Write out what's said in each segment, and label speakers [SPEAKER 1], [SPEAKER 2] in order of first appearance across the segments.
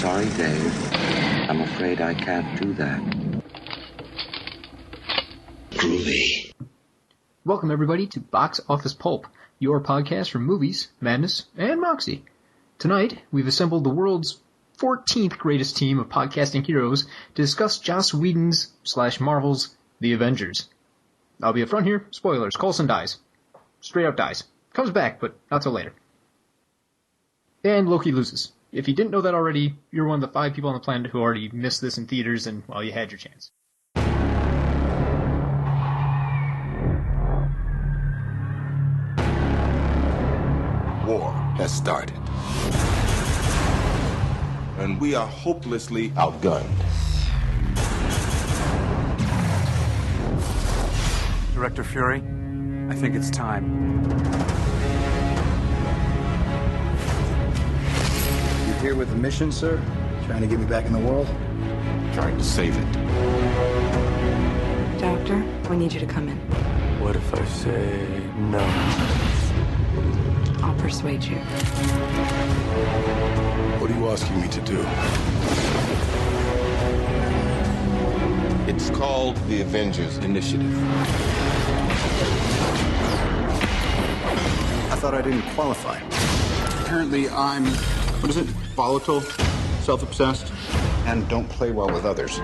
[SPEAKER 1] Sorry, Dave. I'm afraid I can't do that. Groovy.
[SPEAKER 2] Welcome, everybody, to Box Office Pulp, your podcast for movies, madness, and moxie. Tonight, we've assembled the world's 14th greatest team of podcasting heroes to discuss Joss Whedon's / Marvel's The Avengers. I'll be up front here. Spoilers. Coulson dies. Straight up dies. Comes back, but not till later. And Loki loses. If you didn't know that already, you're one of the 5 people on the planet who already missed this in theaters, and, well, you had your chance.
[SPEAKER 3] War has started. And we are hopelessly outgunned.
[SPEAKER 4] Director Fury, I think it's time.
[SPEAKER 5] You here with a mission, sir? Trying to get me back in the world?
[SPEAKER 3] Trying to save it.
[SPEAKER 6] Doctor, we need you to come in.
[SPEAKER 4] What if I say no?
[SPEAKER 6] I'll persuade you.
[SPEAKER 3] What are you asking me to do? It's called the Avengers Initiative.
[SPEAKER 5] I thought I didn't qualify. Apparently I'm, what is it, volatile, self-obsessed, and don't play well with others.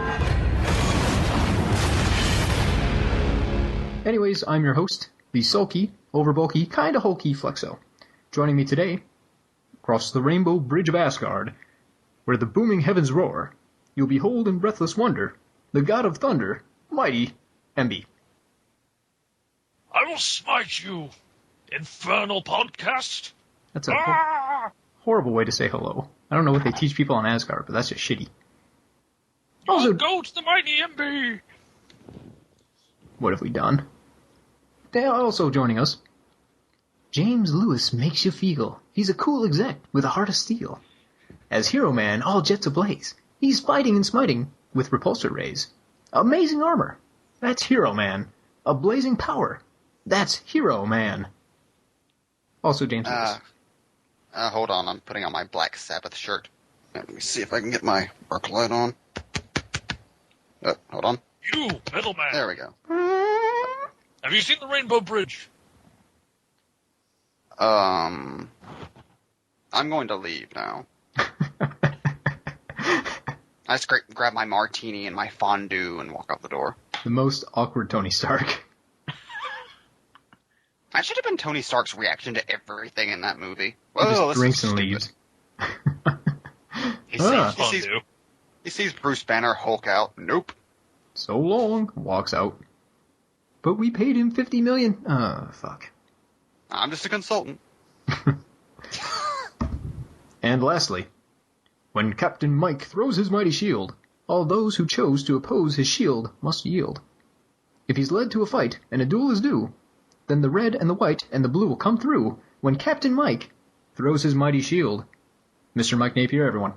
[SPEAKER 2] Anyways, I'm your host, the sulky, overbulky, kinda hulky Flexo. Joining me today, across the rainbow bridge of Asgard, where the booming heavens roar, you'll behold in breathless wonder the god of thunder, mighty MB.
[SPEAKER 7] I will smite you, infernal podcast.
[SPEAKER 2] That's a horrible way to say hello. I don't know what they teach people on Asgard, but that's just shitty.
[SPEAKER 7] Also, go to the mighty MB.
[SPEAKER 2] What have we done? Also joining us, James Lewis makes you feel. He's a cool exec with a heart of steel. As Hero Man, all jets ablaze. He's fighting and smiting with repulsor rays. Amazing armor. That's Hero Man. A blazing power. That's Hero Man. Also James Lewis.
[SPEAKER 8] Hold on, I'm putting on my Black Sabbath shirt. Let me see if I can get my work light on. Hold on.
[SPEAKER 7] You, middleman.
[SPEAKER 8] There we go.
[SPEAKER 7] Have you seen the Rainbow Bridge?
[SPEAKER 8] I'm going to leave now. I just grab my martini and my fondue and walk out the door.
[SPEAKER 2] The most awkward Tony Stark.
[SPEAKER 8] That should have been Tony Stark's reaction to everything in that movie.
[SPEAKER 2] He just drinks and leaves.
[SPEAKER 8] He sees Bruce Banner Hulk out. Nope.
[SPEAKER 2] So long. Walks out. But we paid him $50 million. Fuck.
[SPEAKER 8] I'm just a consultant.
[SPEAKER 2] And lastly, when Captain Mike throws his mighty shield, all those who chose to oppose his shield must yield. If he's led to a fight and a duel is due, then the red and the white and the blue will come through when Captain Mike throws his mighty shield. Mr. Mike Napier, everyone.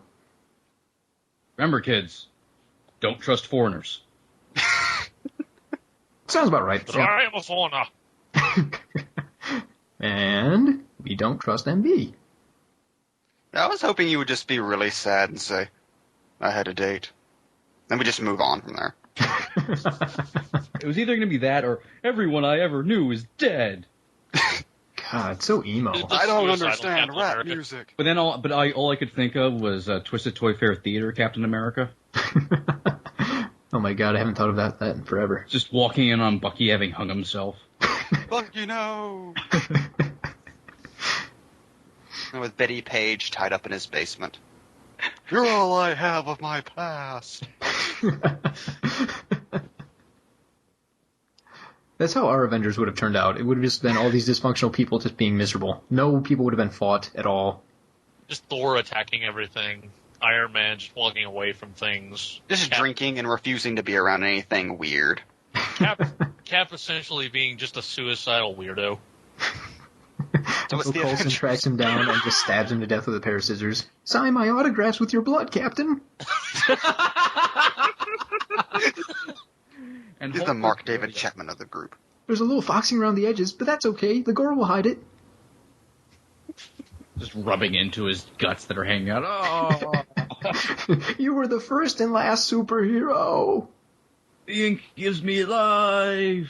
[SPEAKER 9] Remember, kids, don't trust foreigners.
[SPEAKER 2] Sounds about right.
[SPEAKER 7] But yeah. I am a foreigner.
[SPEAKER 2] And we don't trust MB.
[SPEAKER 8] I was hoping you would just be really sad and say, I had a date. Then we just move on from there.
[SPEAKER 9] It was either going to be that or everyone I ever knew is dead.
[SPEAKER 2] God, so emo.
[SPEAKER 8] I don't understand rap music.
[SPEAKER 9] But then all I could think of was Twisted Toy Fair Theater Captain America.
[SPEAKER 2] Oh my God, I haven't thought of that in forever.
[SPEAKER 9] Just walking in on Bucky having hung himself.
[SPEAKER 8] Bucky, no! And with Betty Page tied up in his basement. You're all I have of my past.
[SPEAKER 2] That's how our Avengers would have turned out. It would have just been all these dysfunctional people just being miserable. No people would have been fought at all.
[SPEAKER 7] Just Thor attacking everything. Iron Man just walking away from things.
[SPEAKER 8] Just drinking and refusing to be around anything weird.
[SPEAKER 7] Cap essentially being just a suicidal weirdo.
[SPEAKER 2] So Coulson tracks him down and just stabs him to death with a pair of scissors. Sign my autographs with your blood, Captain.
[SPEAKER 8] And he's the Mark David Chapman of the group.
[SPEAKER 2] There's a little foxing around the edges, but that's okay. The gore will hide it.
[SPEAKER 9] Just rubbing into his guts that are hanging out. Oh.
[SPEAKER 2] You were the first and last superhero.
[SPEAKER 9] The ink gives me life.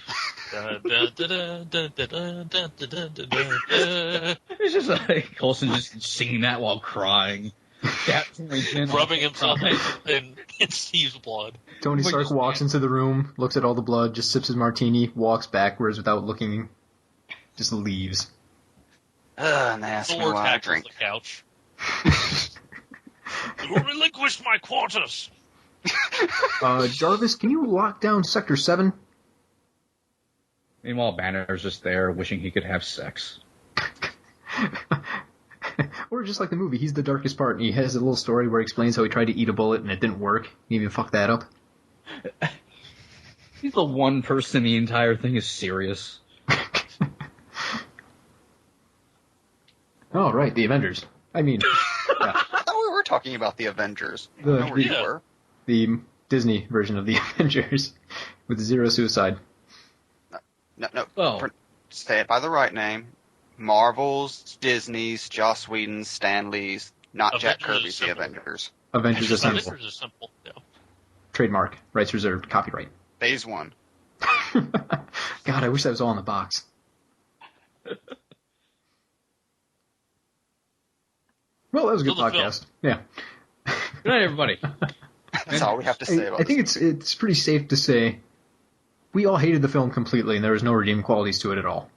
[SPEAKER 9] It's just like Coulson just singing that while crying.
[SPEAKER 7] Rubbing himself in Steve's blood.
[SPEAKER 2] Tony Stark walks into the room, looks at all the blood, just sips his martini, walks backwards without looking, just leaves.
[SPEAKER 8] And they ask me
[SPEAKER 7] Thor
[SPEAKER 8] why I
[SPEAKER 7] tackles
[SPEAKER 8] drink.
[SPEAKER 7] the couch. You relinquished my quarters.
[SPEAKER 2] Jarvis, can you lock down Sector 7?
[SPEAKER 9] Meanwhile, Banner's just there wishing he could have sex.
[SPEAKER 2] Or just like the movie, he's the darkest part, and he has a little story where he explains how he tried to eat a bullet and it didn't work. He even fucked that up.
[SPEAKER 9] He's the one person the entire thing is serious.
[SPEAKER 2] Oh, right, the Avengers. I mean, yeah.
[SPEAKER 8] I thought we were talking about the Avengers. I don't know where you were.
[SPEAKER 2] The Disney version of the Avengers with zero suicide.
[SPEAKER 8] No.
[SPEAKER 9] Oh.
[SPEAKER 8] Say it by the right name. Marvel's, Disney's, Joss Whedon's, Stan Lee's, not
[SPEAKER 7] Avengers
[SPEAKER 8] Jack Kirby's
[SPEAKER 7] is
[SPEAKER 8] The
[SPEAKER 7] simple.
[SPEAKER 8] Avengers.
[SPEAKER 2] Avengers Assemble.
[SPEAKER 7] Avengers is simple. Yeah.
[SPEAKER 2] Trademark. Rights reserved. Copyright.
[SPEAKER 8] Phase 1.
[SPEAKER 2] God, I wish that was all in the box. Well, that was a good
[SPEAKER 7] Still the
[SPEAKER 2] podcast. Yeah.
[SPEAKER 9] Good night, everybody.
[SPEAKER 8] That's all we have to say about
[SPEAKER 2] I think
[SPEAKER 8] this.
[SPEAKER 2] it's pretty safe to say we all hated the film completely, and there was no redeeming qualities to it at all.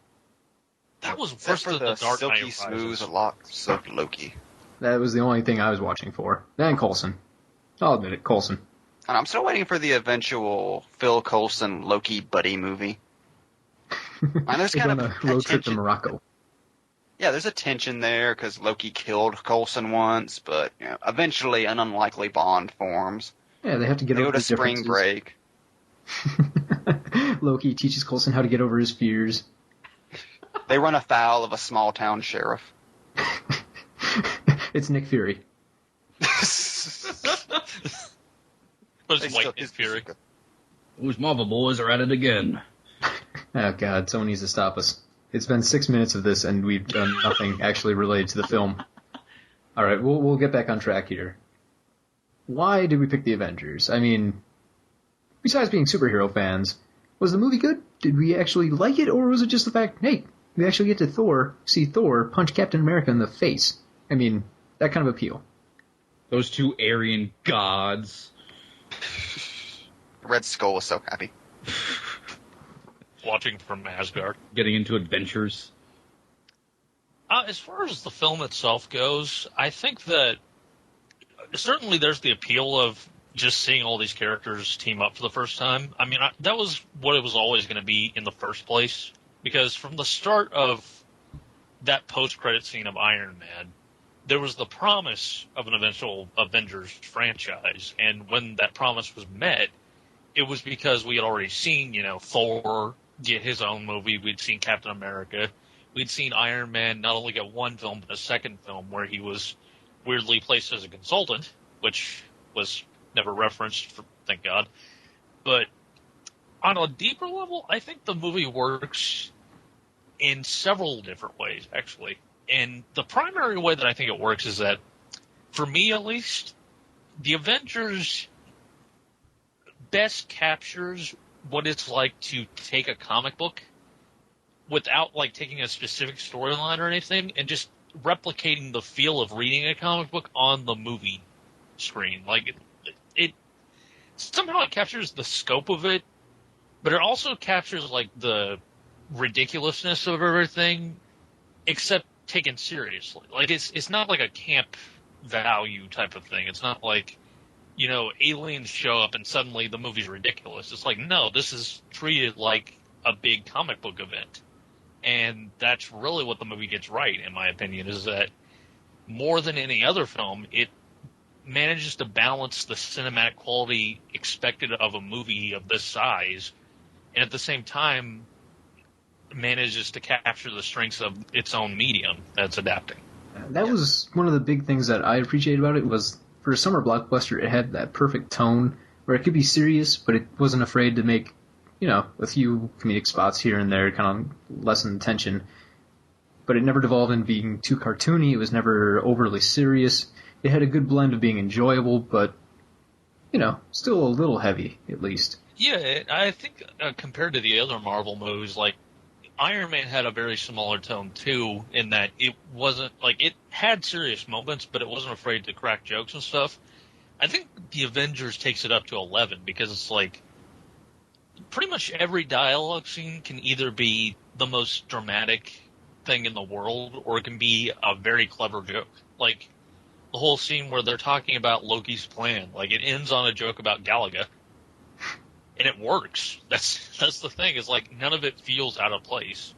[SPEAKER 7] That was
[SPEAKER 8] Except
[SPEAKER 7] worse
[SPEAKER 8] for
[SPEAKER 7] than
[SPEAKER 8] the
[SPEAKER 7] the Dark
[SPEAKER 8] silky
[SPEAKER 7] Knight
[SPEAKER 8] smooth
[SPEAKER 7] Rises.
[SPEAKER 8] locks of Loki.
[SPEAKER 2] That was the only thing I was watching for. And Coulson. I'll admit it, Coulson.
[SPEAKER 8] And I'm still waiting for the eventual Phil Coulson Loki buddy movie. And there's
[SPEAKER 2] They
[SPEAKER 8] kind
[SPEAKER 2] go
[SPEAKER 8] of
[SPEAKER 2] on a road trip to
[SPEAKER 8] tension.
[SPEAKER 2] Morocco.
[SPEAKER 8] Yeah, there's a tension there because Loki killed Coulson once, but eventually an unlikely bond forms.
[SPEAKER 2] Yeah, they have to get
[SPEAKER 8] They
[SPEAKER 2] over
[SPEAKER 8] go to
[SPEAKER 2] the
[SPEAKER 8] spring break.
[SPEAKER 2] Loki teaches Coulson how to get over his fears.
[SPEAKER 8] They run afoul of a small town sheriff.
[SPEAKER 2] It's Nick Fury.
[SPEAKER 7] But
[SPEAKER 8] They
[SPEAKER 7] it's
[SPEAKER 8] still-
[SPEAKER 7] White Nick Fury.
[SPEAKER 9] Those Marvel boys are at it again.
[SPEAKER 2] Oh god, someone needs to stop us. It's been 6 minutes of this and we've done nothing actually related to the film. Alright, we'll get back on track here. Why did we pick the Avengers? I mean, besides being superhero fans, was the movie good? Did we actually like it, or was it just the fact, hey, we actually get to see Thor punch Captain America in the face? I mean, that kind of appeal.
[SPEAKER 9] Those two Aryan gods.
[SPEAKER 8] Red Skull was so happy.
[SPEAKER 7] Watching from Asgard.
[SPEAKER 9] Getting into adventures.
[SPEAKER 7] As far as the film itself goes, I think that certainly there's the appeal of just seeing all these characters team up for the first time. I mean, that was what it was always going to be in the first place. Because from the start of that post-credit scene of Iron Man, there was the promise of an eventual Avengers franchise. And when that promise was met, it was because we had already seen, Thor get his own movie. We'd seen Captain America. We'd seen Iron Man not only get one film, but a second film where he was weirdly placed as a consultant, which was never referenced, thank God. But on a deeper level, I think the movie works in several different ways, actually. And the primary way that I think it works is that, for me at least, the Avengers best captures what it's like to take a comic book without taking a specific storyline or anything and just replicating the feel of reading a comic book on the movie screen. It somehow it captures the scope of it, but it also captures the ridiculousness of everything, except taken seriously. It's not like a camp value type of thing. It's not like, aliens show up and suddenly the movie's ridiculous. It's no, this is treated like a big comic book event. And that's really what the movie gets right, in my opinion, is that more than any other film, it manages to balance the cinematic quality expected of a movie of this size, and at the same time manages to capture the strengths of its own medium that's adapting.
[SPEAKER 2] That was one of the big things that I appreciated about it, was for a summer blockbuster, it had that perfect tone where it could be serious, but it wasn't afraid to make, a few comedic spots here and there, kind of lessen the tension. But it never devolved into being too cartoony. It was never overly serious. it had a good blend of being enjoyable, but, still a little heavy, at least.
[SPEAKER 7] Yeah, I think compared to the other Marvel movies, like, Iron Man had a very similar tone, too, in that it wasn't, it had serious moments, but it wasn't afraid to crack jokes and stuff. I think the Avengers takes it up to 11, because it's pretty much every dialogue scene can either be the most dramatic thing in the world, or it can be a very clever joke. Like, the whole scene where they're talking about Loki's plan, it ends on a joke about Galaga. And it works. That's the thing, is none of it feels out of place.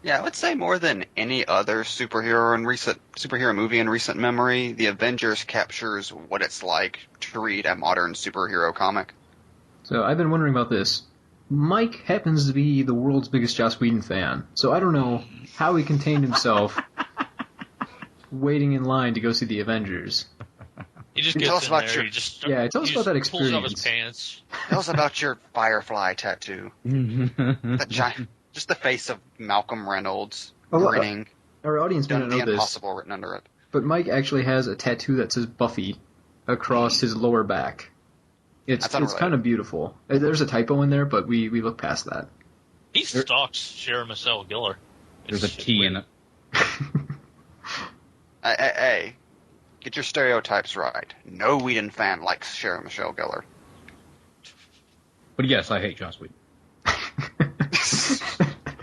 [SPEAKER 8] Yeah, I would say more than any other superhero movie in recent memory, the Avengers captures what it's like to read a modern superhero comic.
[SPEAKER 2] So I've been wondering about this. Mike happens to be the world's biggest Joss Whedon fan, so I don't know how he contained himself waiting in line to go see the Avengers.
[SPEAKER 7] He just gets in there.
[SPEAKER 2] Tell us about that experience.
[SPEAKER 7] Pulls up his pants.
[SPEAKER 8] Tell us about your Firefly tattoo. That giant, just the face of Malcolm Reynolds grinning.
[SPEAKER 2] Our audience may not know
[SPEAKER 8] the
[SPEAKER 2] this.
[SPEAKER 8] impossible written under it.
[SPEAKER 2] But Mike actually has a tattoo that says Buffy across his lower back. It's kind of beautiful. There's a typo in there, but we look past that.
[SPEAKER 7] He stalks Sarah Michelle Gellar.
[SPEAKER 9] There's a T in it.
[SPEAKER 8] Hey, get your stereotypes right. No Whedon fan likes Sarah Michelle Gellar.
[SPEAKER 9] But yes, I hate Joss Whedon.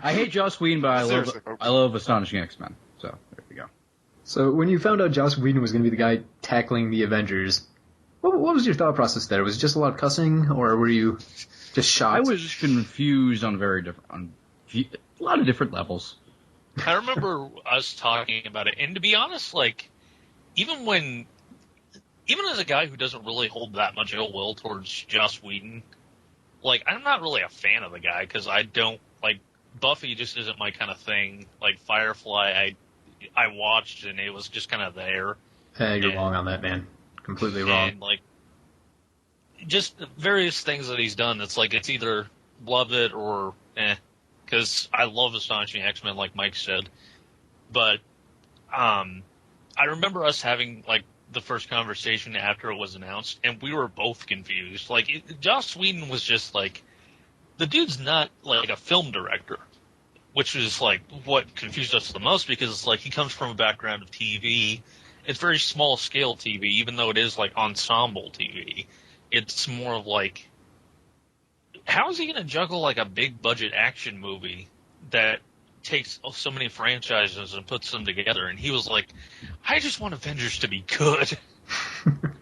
[SPEAKER 9] I hate Joss Whedon, but I love Astonishing X-Men. So there we go.
[SPEAKER 2] So when you found out Joss Whedon was going to be the guy tackling the Avengers, what was your thought process there? Was it just a lot of cussing, or were you just shocked?
[SPEAKER 9] I was confused on a lot of different levels.
[SPEAKER 7] I remember us talking about it, and to be honest, even as a guy who doesn't really hold that much ill will towards Joss Whedon, I'm not really a fan of the guy, because I don't, Buffy just isn't my kind of thing. Firefly, I watched, and it was just kind of there.
[SPEAKER 2] You're wrong on that, man. Completely wrong.
[SPEAKER 7] And, just various things that he's done, it's it's either love it or because I love Astonishing X-Men, like Mike said. But I remember us having, the first conversation after it was announced, and we were both confused. Joss Whedon was just, the dude's not, a film director, which is, what confused us the most, because, he comes from a background of TV. It's very small-scale TV, even though it is, ensemble TV. It's more of, how is he going to juggle, a big-budget action movie that takes so many franchises and puts them together? And he was like, I just want Avengers to be good.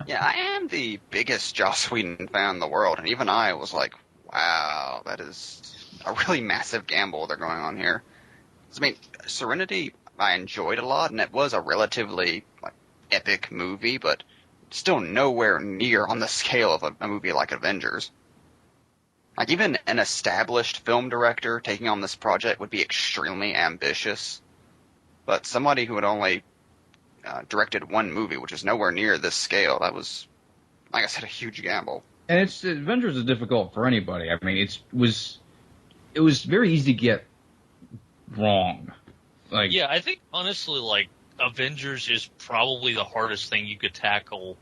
[SPEAKER 8] Yeah, I am the biggest Joss Whedon fan in the world, and even I was like, wow, that is a really massive gamble they're going on here. I mean, Serenity I enjoyed a lot, and it was a relatively epic movie, but still nowhere near on the scale of a movie like Avengers. Even an established film director taking on this project would be extremely ambitious, but somebody who had only directed one movie, which is nowhere near this scale, that was, like I said, a huge gamble.
[SPEAKER 9] And Avengers is difficult for anybody. I mean, it was very easy to get wrong.
[SPEAKER 7] Yeah, I think honestly, Avengers is probably the hardest thing you could tackle.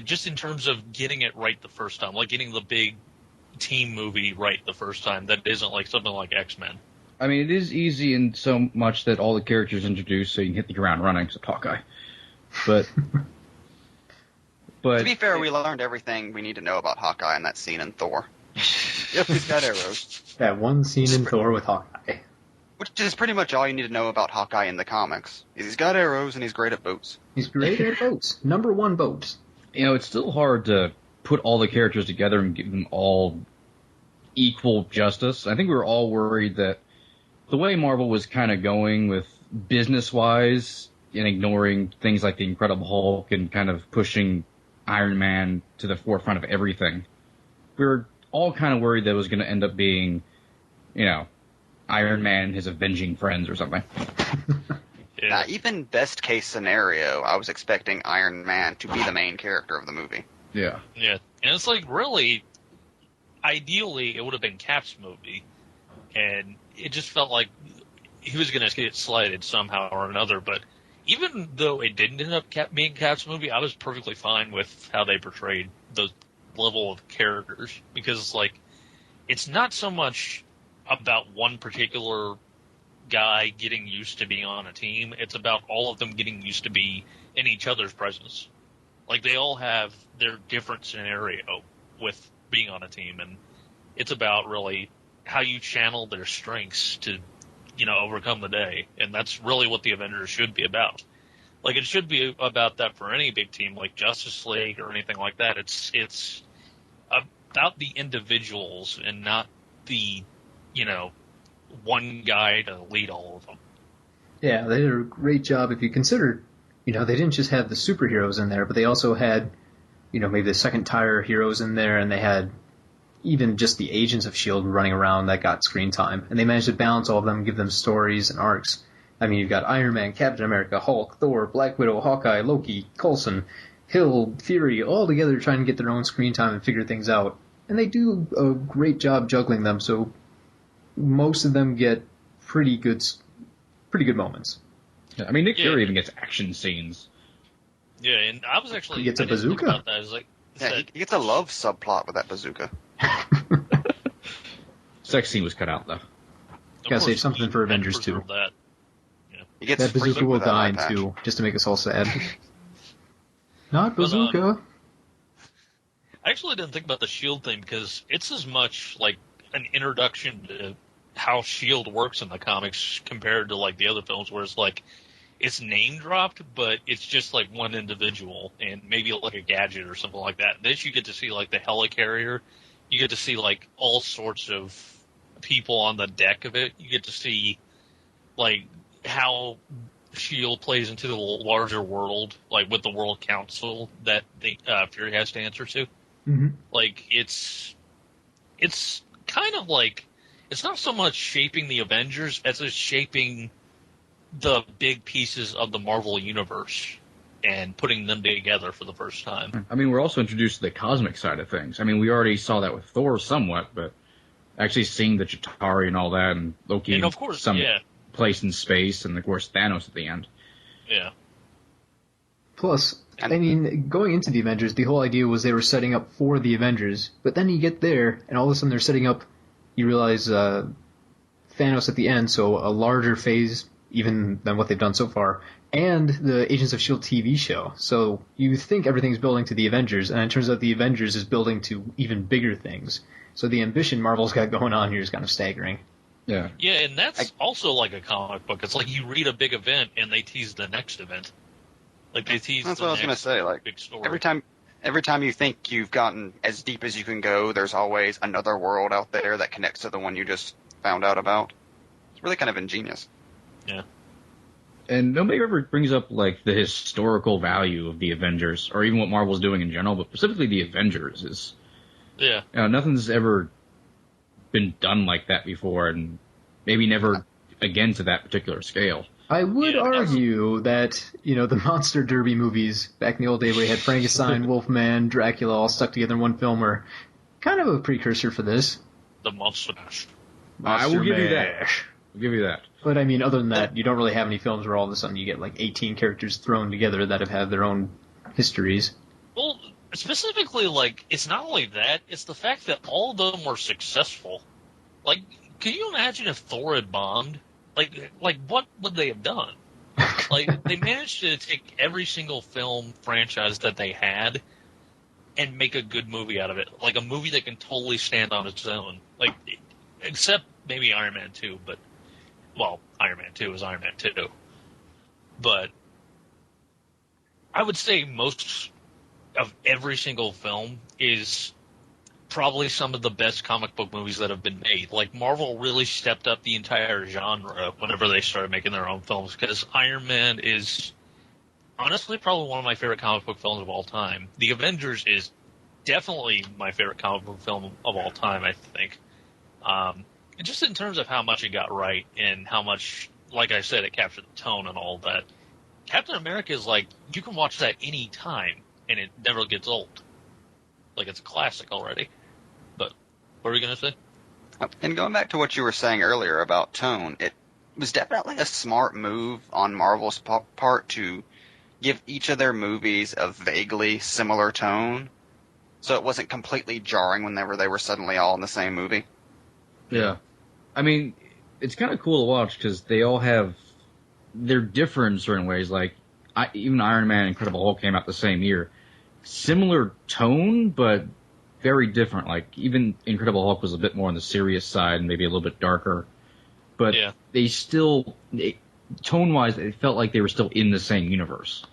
[SPEAKER 7] Just in terms of getting it right the first time, getting the big team movie right the first time. That isn't something like X-Men.
[SPEAKER 9] I mean, it is easy in so much that all the characters introduced, so you can hit the ground running, except Hawkeye. But
[SPEAKER 8] to be fair, we learned everything we need to know about Hawkeye in that scene in Thor. Yep, he's got arrows.
[SPEAKER 2] That one scene in Thor with Hawkeye.
[SPEAKER 8] Which is pretty much all you need to know about Hawkeye in the comics. He's got arrows and he's great at boats.
[SPEAKER 2] He's great at boats. Number one boats.
[SPEAKER 9] It's still hard to put all the characters together and give them all equal justice. I think we were all worried that the way Marvel was kind of going with business-wise and ignoring things like the Incredible Hulk and kind of pushing Iron Man to the forefront of everything, we were all kind of worried that it was going to end up being, Iron Man and his avenging friends or something.
[SPEAKER 7] Yeah.
[SPEAKER 8] Even best case scenario, I was expecting Iron Man to be the main character of the movie.
[SPEAKER 9] Yeah.
[SPEAKER 7] Yeah. And it's really, ideally, it would have been Cap's movie. And it just felt like he was going to get slighted somehow or another. But even though it didn't end up being Cap's movie, I was perfectly fine with how they portrayed the level of characters, because like it's not so much about one particular guy getting used to being on a team. It's about all of them getting used to be in each other's presence. Like they all have their different scenario with being on a team, and it's about really how you channel their strengths to, overcome the day. And that's really what the Avengers should be about. Like it should be about that for any big team like Justice League or anything like that. It's about the individuals and not the, one guy to lead all of them.
[SPEAKER 2] Yeah, they did a great job. If you consider, they didn't just have the superheroes in there, but they also had, maybe the second tier heroes in there, and they had even just the agents of S.H.I.E.L.D. running around that got screen time. And they managed to balance all of them, give them stories and arcs. I mean, you've got Iron Man, Captain America, Hulk, Thor, Black Widow, Hawkeye, Loki, Coulson, Hill, Fury, all together trying to get their own screen time and figure things out. And they do a great job juggling them, so most of them get pretty good moments.
[SPEAKER 9] Yeah, I mean, Nick Fury even gets action scenes.
[SPEAKER 7] Yeah, and I was actually...
[SPEAKER 2] He gets a bazooka.
[SPEAKER 7] About that. I was like,
[SPEAKER 8] he gets a love subplot with that bazooka.
[SPEAKER 9] Sex scene was cut out, though.
[SPEAKER 2] Gotta save something for Avengers 2.
[SPEAKER 7] That. Yeah.
[SPEAKER 8] He gets
[SPEAKER 2] That bazooka will die in 2, just to make us all sad. Not bazooka.
[SPEAKER 7] I actually didn't think about the S.H.I.E.L.D. thing, because it's as much like an introduction to how S.H.I.E.L.D. works in the comics compared to like the other films, where it's like it's name dropped, but it's just like one individual and maybe like a gadget or something like that. This you get to see like the helicarrier. You get to see like all sorts of people on the deck of it. You get to see like how S.H.I.E.L.D. plays into the larger world, like with the World Council that the Fury has to answer to.
[SPEAKER 2] Mm-hmm.
[SPEAKER 7] Like it's kind of like it's not so much shaping the Avengers as it's shaping the big pieces of the Marvel universe and putting them together for the first time.
[SPEAKER 9] I mean, we're also introduced to the cosmic side of things. I mean, we already saw that with Thor somewhat, but actually seeing the Chitauri and all that, and Loki
[SPEAKER 7] and of course,
[SPEAKER 9] some place in space, and of course Thanos at the end.
[SPEAKER 7] Yeah.
[SPEAKER 2] Plus, I mean, going into the Avengers, the whole idea was they were setting up for the Avengers, but then you get there, and all of a sudden they're setting up, you realize, Thanos at the end, so a larger phase even than what they've done so far, and the Agents of S.H.I.E.L.D. TV show. So you think everything's building to the Avengers, and it turns out the Avengers is building to even bigger things. So the ambition Marvel's got going on here is kind of staggering.
[SPEAKER 9] Yeah.
[SPEAKER 7] Yeah, and that's also like a comic book. It's like you read a big event, and they tease the next event. Like they tease
[SPEAKER 8] That's
[SPEAKER 7] the
[SPEAKER 8] what I was going to say. Like
[SPEAKER 7] big story.
[SPEAKER 8] Every time you think you've gotten as deep as you can go, there's always another world out there that connects to the one you just found out about. It's really kind of ingenious.
[SPEAKER 7] Yeah.
[SPEAKER 9] And nobody ever brings up, like, the historical value of the Avengers, or even what Marvel's doing in general, but specifically the Avengers is...
[SPEAKER 7] Yeah.
[SPEAKER 9] Nothing's ever been done like that before, and maybe never again to that particular scale.
[SPEAKER 2] I would argue that, the Monster Derby movies back in the old day where you had Frankenstein, Wolfman, Dracula all stuck together in one film were kind of a precursor for this.
[SPEAKER 7] The Monster Mash.
[SPEAKER 9] I will give you that. I'll give you that.
[SPEAKER 2] But I mean, other than that, you don't really have any films where all of a sudden you get like 18 characters thrown together that have had their own histories.
[SPEAKER 7] Well, specifically, like, it's not only that, it's the fact that all of them were successful. Like, can you imagine if Thor had bombed? Like, what would they have done? Like, they managed to take every single film franchise that they had and make a good movie out of it. Like, a movie that can totally stand on its own. Like, except maybe Iron Man 2, but, well, Iron Man 2 is Iron Man 2. But I would say most of every single film is probably some of the best comic book movies that have been made. Like, Marvel really stepped up the entire genre whenever they started making their own films, because Iron Man is honestly probably one of my favorite comic book films of all time. The Avengers is definitely my favorite comic book film of all time, I think. Just in terms of how much it got right and how much, like I said, it captured the tone and all that. Captain America is like, you can watch that any time and it never gets old. Like, it's a classic already. But what were you going to say?
[SPEAKER 8] And going back to what you were saying earlier about tone, was definitely a smart move on Marvel's part to give each of their movies a vaguely similar tone, so it wasn't completely jarring whenever they were suddenly all in the same movie.
[SPEAKER 9] Yeah. I mean, it's kind of cool to watch because they're different in certain ways. Like, even Iron Man and Incredible Hulk came out the same year. Similar tone, but very different. Like, even Incredible Hulk was a bit more on the serious side and maybe a little bit darker. But they still, tone-wise, it felt like they were still in the same universe.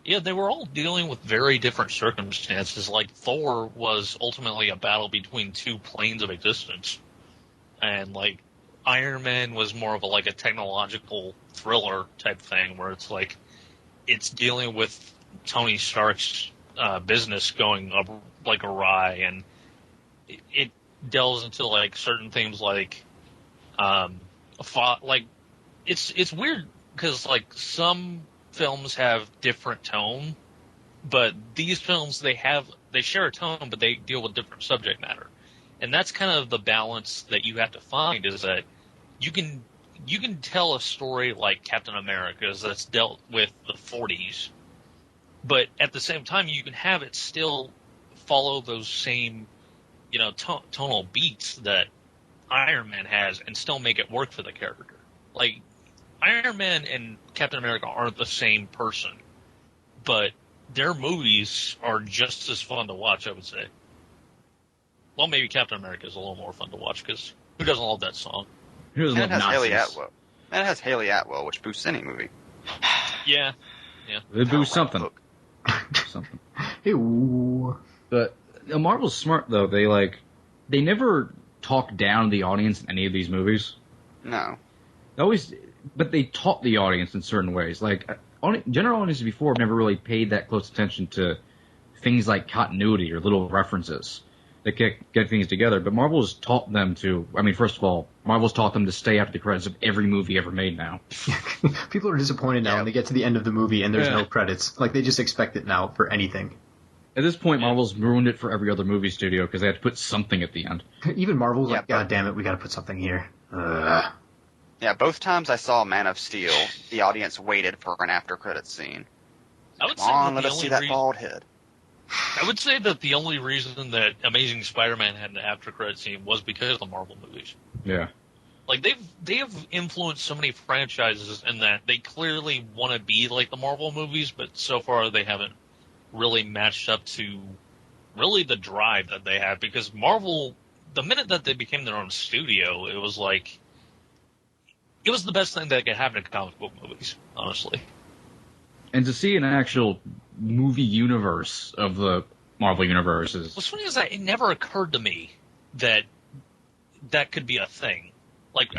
[SPEAKER 7] Yeah, they were all dealing with very different circumstances. Like, Thor was ultimately a battle between two planes of existence. And, like, Iron Man was more of a technological thriller type thing where it's like, it's dealing with Tony Stark's business going up, awry, and it delves into, certain themes it's weird because, some films have different tone, but these films, they share a tone, but they deal with different subject matter. And that's kind of the balance that you have to find, is that you can tell a story like Captain America's that's dealt with the 40s, but at the same time, you can have it still follow those same, tonal beats that Iron Man has and still make it work for the character. Like, Iron Man and Captain America aren't the same person, but their movies are just as fun to watch, I would say. Well, maybe Captain America is a little more fun to watch, because who doesn't love that song?
[SPEAKER 9] Who doesn't love
[SPEAKER 8] has
[SPEAKER 9] Nazis?
[SPEAKER 8] Haley Atwell. And it has Haley Atwell, which boosts any movie.
[SPEAKER 7] Yeah.
[SPEAKER 9] They boost something. Something.
[SPEAKER 2] Ew.
[SPEAKER 9] But Marvel's smart, though. They never talk down the audience in any of these movies.
[SPEAKER 8] No.
[SPEAKER 9] But they taught the audience in certain ways. General audiences before have never really paid that close attention to things like continuity or little references that get things together. But Marvel's taught them to, first of all, Marvel's taught them to stay after the credits of every movie ever made now.
[SPEAKER 2] People are disappointed now when they get to the end of the movie and there's no credits. They just expect it now for anything.
[SPEAKER 9] At this point, Marvel's ruined it for every other movie studio because they had to put something at the end.
[SPEAKER 2] Even Marvel's God damn it, we gotta put something here.
[SPEAKER 8] Yeah, both times I saw Man of Steel, the audience waited for an after-credits scene. Let us see that bald head.
[SPEAKER 7] I would say that the only reason that Amazing Spider-Man had an after-credits scene was because of the Marvel movies.
[SPEAKER 9] Yeah.
[SPEAKER 7] They have influenced so many franchises in that they clearly want to be like the Marvel movies, but so far they haven't really matched up to really the drive that they have, because Marvel, the minute that they became their own studio, it was the best thing that could happen to comic book movies, honestly.
[SPEAKER 9] And to see an actual movie universe of the Marvel universe is...
[SPEAKER 7] What's funny is that it never occurred to me that that could be a thing.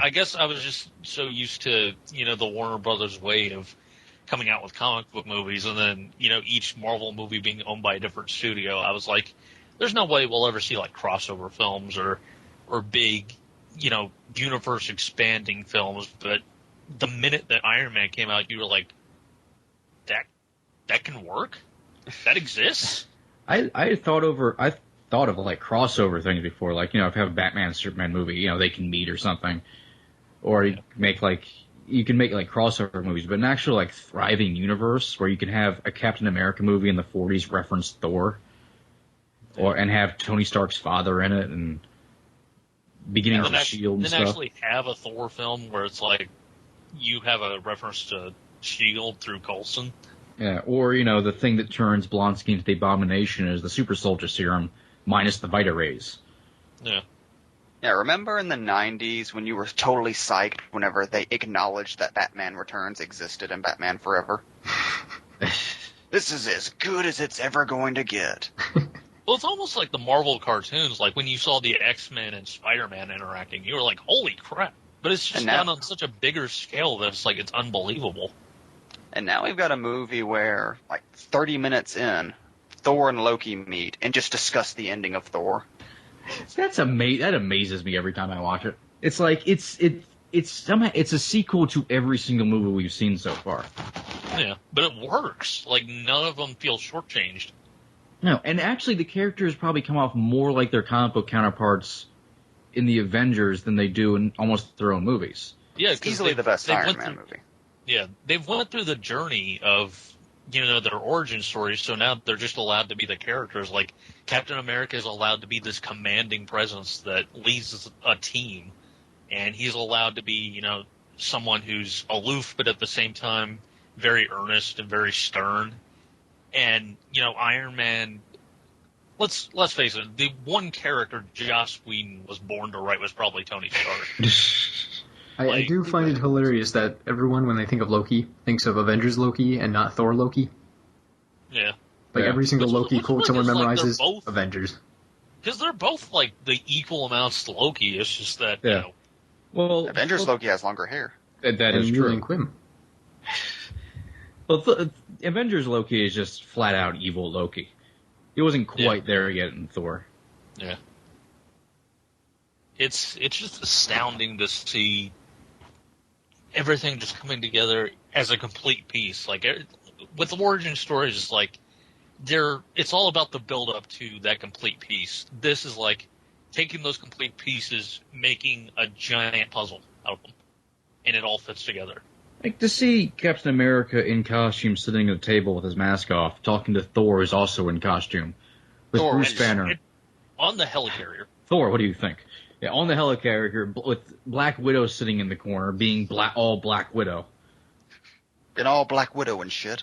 [SPEAKER 7] I guess I was just so used to, the Warner Brothers way of coming out with comic book movies, and then, each Marvel movie being owned by a different studio. I was like, there's no way we'll ever see, crossover films or big, universe expanding films. But the minute that Iron Man came out, you were like, that can work? That exists?
[SPEAKER 9] I thought of crossover things before, if you have a Batman Superman movie, they can meet or something, or you can make crossover movies, but an actual thriving universe where you can have a Captain America movie in the 40s reference Thor, and have Tony Stark's father in it, and beginning of S.H.I.E.L.D. and stuff.
[SPEAKER 7] Then actually have a Thor film where it's you have a reference to S.H.I.E.L.D. through Coulson.
[SPEAKER 9] Yeah, or, the thing that turns Blonsky into the Abomination is the Super Soldier Serum, minus the Vita Rays.
[SPEAKER 7] Yeah.
[SPEAKER 8] Yeah, remember in the 90s when you were totally psyched whenever they acknowledged that Batman Returns existed in Batman Forever? This is as good as it's ever going to get.
[SPEAKER 7] Well, it's almost like the Marvel cartoons. When you saw the X-Men and Spider-Man interacting, you were like, holy crap. But it's just done on such a bigger scale that it's unbelievable.
[SPEAKER 8] And now we've got a movie where, 30 minutes in, Thor and Loki meet and just discuss the ending of Thor.
[SPEAKER 9] That amazes me every time I watch it. It's it's a sequel to every single movie we've seen so far.
[SPEAKER 7] Yeah, but it works. None of them feel shortchanged.
[SPEAKER 9] No, and actually the characters probably come off more like their comic book counterparts in the Avengers than they do in almost their own movies.
[SPEAKER 7] Yeah,
[SPEAKER 8] It's easily the best Iron Man movie.
[SPEAKER 7] Yeah, they've went through the journey of, their origin story, so now they're just allowed to be the characters. Like, Captain America is allowed to be this commanding presence that leads a team, and he's allowed to be, someone who's aloof, but at the same time very earnest and very stern. And, Iron Man, let's face it, the one character Joss Whedon was born to write was probably Tony Stark.
[SPEAKER 2] I do find it hilarious that everyone, when they think of Loki, thinks of Avengers Loki and not Thor Loki.
[SPEAKER 7] Yeah.
[SPEAKER 2] Every single Loki quote someone memorizes, Avengers.
[SPEAKER 7] Because they're both, the equal amounts to Loki. It's just that,
[SPEAKER 9] Well,
[SPEAKER 8] Avengers Loki has longer hair.
[SPEAKER 9] That is true. And Quim. Well, Avengers Loki is just flat out evil Loki. He wasn't quite there yet in Thor.
[SPEAKER 7] Yeah. It's just astounding to see everything just coming together as a complete piece. With the origin stories, it's all about the build up to that complete piece. This is taking those complete pieces, making a giant puzzle out of them, and it all fits together.
[SPEAKER 9] To see Captain America in costume sitting at a table with his mask off, talking to Thor, who's also in costume, with
[SPEAKER 7] Thor,
[SPEAKER 9] Bruce Banner.
[SPEAKER 7] On the helicarrier.
[SPEAKER 9] Thor, what do you think? Yeah, on the helicarrier, with Black Widow sitting in the corner, being all Black Widow.
[SPEAKER 8] And all Black Widow and shit.